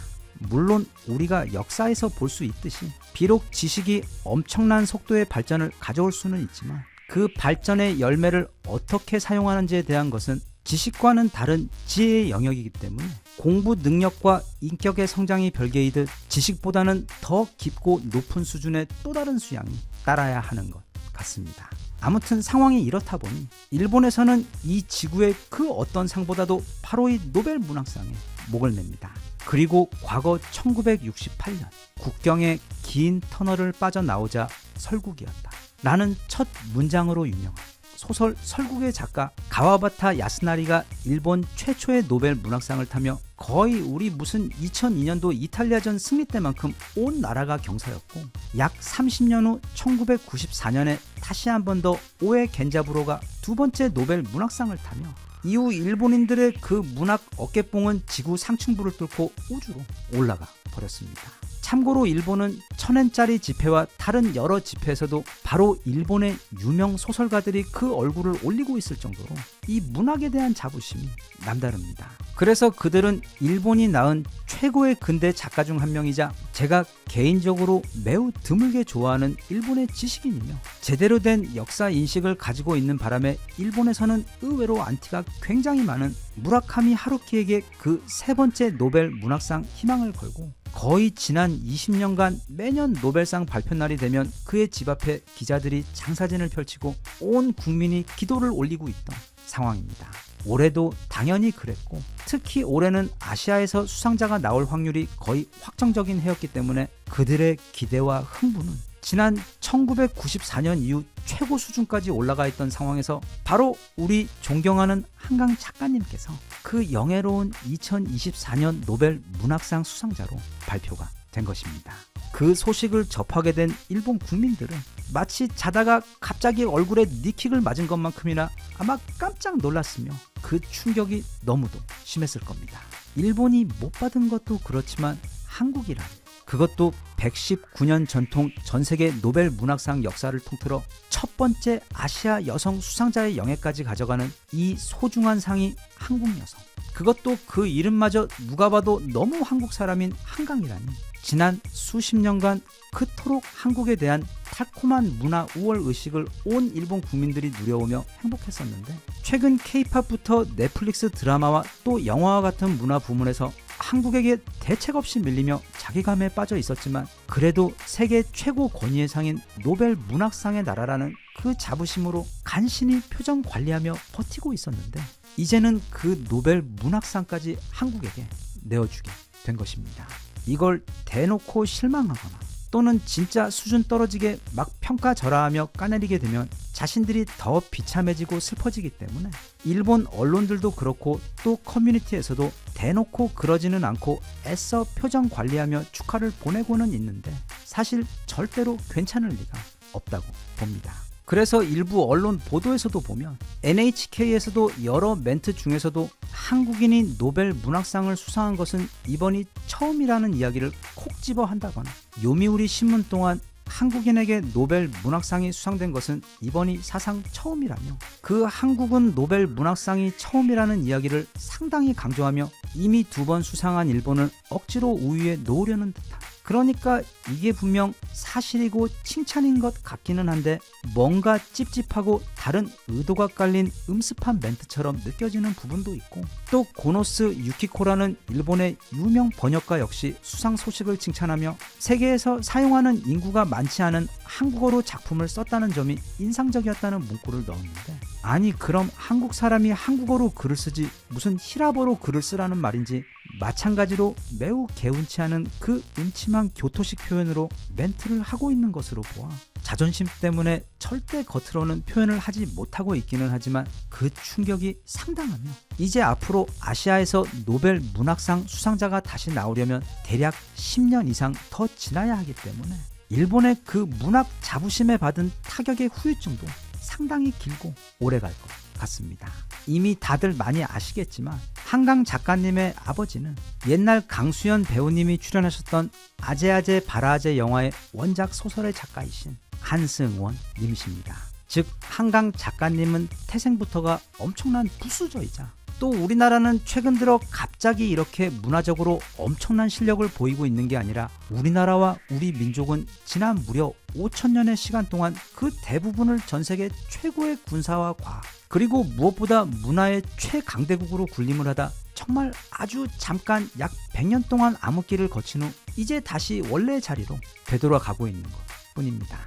물론 우리가 역사에서 볼 수 있듯이 비록 지식이 엄청난 속도의 발전을 가져올 수는 있지만 그 발전의 열매를 어떻게 사용하는지에 대한 것은 지식과는 다른 지혜의 영역이기 때문에 공부 능력과 인격의 성장이 별개이듯 지식보다는 더 깊고 높은 수준의 또 다른 수양이 따라야 하는 것 같습니다. 아무튼 상황이 이렇다 보니 일본에서는 이 지구의 그 어떤 상보다도 바로 이 노벨 문학상에 목을 냅니다. 그리고 과거 1968년 국경의 긴 터널을 빠져나오자 설국이었다 라는 첫 문장으로 유명한 소설 설국의 작가 가와바타 야스나리가 일본 최초의 노벨 문학상을 타며 거의 우리 무슨 2002년도 이탈리아전 승리 때만큼 온 나라가 경사였고 약 30년 후 1994년에 다시 한 번 더 오에 겐자부로가 두 번째 노벨 문학상을 타며 이후 일본인들의 그 문학 어깨뽕은 지구 상층부를 뚫고 우주로 올라가 버렸습니다. 참고로 일본은 1000엔짜리 지폐와 다른 여러 지폐에서도 바로 일본의 유명 소설가들이 그 얼굴을 올리고 있을 정도로 이 문학에 대한 자부심이 남다릅니다. 그래서 그들은 일본이 낳은 최고의 근대 작가 중 한 명이자 제가 개인적으로 매우 드물게 좋아하는 일본의 지식인이며 제대로 된 역사 인식을 가지고 있는 바람에 일본에서는 의외로 안티가 굉장히 많은 무라카미 하루키에게 그 세 번째 노벨 문학상 희망을 걸고 거의 지난 20년간 매년 노벨상 발표날이 되면 그의 집 앞에 기자들이 장사진을 펼치고 온 국민이 기도를 올리고 있던 상황입니다. 올해도 당연히 그랬고 특히 올해는 아시아에서 수상자가 나올 확률이 거의 확정적인 해였기 때문에 그들의 기대와 흥분은 지난 1994년 이후 최고 수준까지 올라가 있던 상황에서 바로 우리 존경하는 한강 작가님께서 그 영예로운 2024년 노벨 문학상 수상자로 발표가 된 것입니다. 그 소식을 접하게 된 일본 국민들은 마치 자다가 갑자기 얼굴에 니킥을 맞은 것만큼이나 아마 깜짝 놀랐으며 그 충격이 너무도 심했을 겁니다. 일본이 못 받은 것도 그렇지만 한국이란, 그것도 119년 전통 전세계 노벨 문학상 역사를 통틀어 첫 번째 아시아 여성 수상자의 영예까지 가져가는 이 소중한 상이 한국 여성, 그것도 그 이름마저 누가 봐도 너무 한국 사람인 한강이라니, 지난 수십 년간 그토록 한국에 대한 달콤한 문화 우월 의식을 온 일본 국민들이 누려오며 행복했었는데, 최근 K-팝부터 넷플릭스 드라마와 또 영화와 같은 문화 부문에서 한국에게 대책 없이 밀리며 자괴감에 빠져 있었지만, 그래도 세계 최고 권위의 상인 노벨 문학상의 나라라는 그 자부심으로 간신히 표정 관리하며 버티고 있었는데, 이제는 그 노벨 문학상까지 한국에게 내어주게 된 것입니다. 이걸 대놓고 실망하거나 또는 진짜 수준 떨어지게 막 평가절하하며 까내리게 되면 자신들이 더 비참해지고 슬퍼지기 때문에 일본 언론들도 그렇고 또 커뮤니티에서도 대놓고 그러지는 않고 애써 표정 관리하며 축하를 보내고는 있는데, 사실 절대로 괜찮을 리가 없다고 봅니다. 그래서 일부 언론 보도에서도 보면 NHK에서도 여러 멘트 중에서도 한국인이 노벨 문학상을 수상한 것은 이번이 처음이라는 이야기를 콕 집어 한다거나, 요미우리 신문 또한 한국인에게 노벨 문학상이 수상된 것은 이번이 사상 처음이라며, 그 한국은 노벨 문학상이 처음이라는 이야기를 상당히 강조하며 이미 2번 수상한 일본을 억지로 우위에 놓으려는 듯한, 그러니까 이게 분명 사실이고 칭찬인 것 같기는 한데 뭔가 찝찝하고 다른 의도가 깔린 음습한 멘트처럼 느껴지는 부분도 있고, 또 고노스 유키코라는 일본의 유명 번역가 역시 수상 소식을 칭찬하며 세계에서 사용하는 인구가 많지 않은 한국어로 작품을 썼다는 점이 인상적이었다는 문구를 넣었는데, 아니 그럼 한국 사람이 한국어로 글을 쓰지 무슨 히라보로 글을 쓰라는 말인지, 마찬가지로 매우 개운치 않은 그 음침한 교토식 표현으로 멘트를 하고 있는 것으로 보아 자존심 때문에 절대 겉으로는 표현을 하지 못하고 있기는 하지만 그 충격이 상당하며, 이제 앞으로 아시아에서 노벨 문학상 수상자가 다시 나오려면 대략 10년 이상 더 지나야 하기 때문에 일본의 그 문학 자부심에 받은 타격의 후유증도 상당히 길고 오래 갈 것 같습니다. 이미 다들 많이 아시겠지만 한강 작가님의 아버지는 옛날 강수연 배우님이 출연하셨던 아제아제 바라아제 영화의 원작 소설의 작가이신 한승원 님이십니다. 즉 한강 작가님은 태생부터가 엄청난 부수저이자, 또 우리나라는 최근 들어 갑자기 이렇게 문화적으로 엄청난 실력을 보이고 있는 게 아니라 우리나라와 우리 민족은 지난 무려 5,000년의 시간 동안 그 대부분을 전 세계 최고의 군사와 과학, 그리고 무엇보다 문화의 최강대국으로 군림을 하다 정말 아주 잠깐 약 100년 동안 암흑기를 거친 후 이제 다시 원래의 자리로 되돌아가고 있는 것 뿐입니다.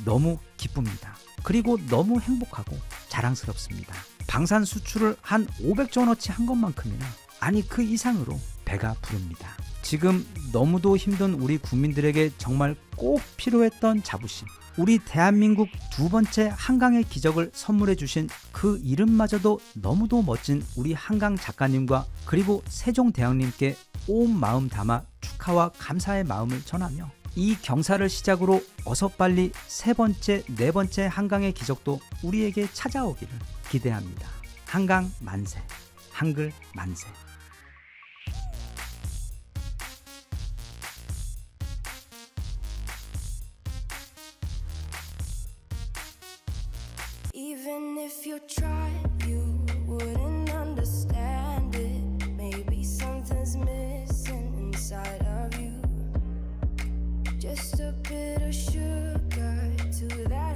너무 기쁩니다. 그리고 너무 행복하고 자랑스럽습니다. 방산 수출을 한 500조 원어치 한 것만큼이나, 아니 그 이상으로 배가 부릅니다. 지금 너무도 힘든 우리 국민들에게 정말 꼭 필요했던 자부심, 우리 대한민국 2번째 한강의 기적을 선물해 주신 그 이름마저도 너무도 멋진 우리 한강 작가님과 그리고 세종대왕님께 온 마음 담아 축하와 감사의 마음을 전하며, 이 경사를 시작으로 어서 빨리 3번째, 4번째 한강의 기적도 우리에게 찾아오기를 기대합니다. 한강 만세, 한글 만세. Even if you tried, you wouldn't understand it. Maybe something's missing inside of you. Just a bit of sugar to that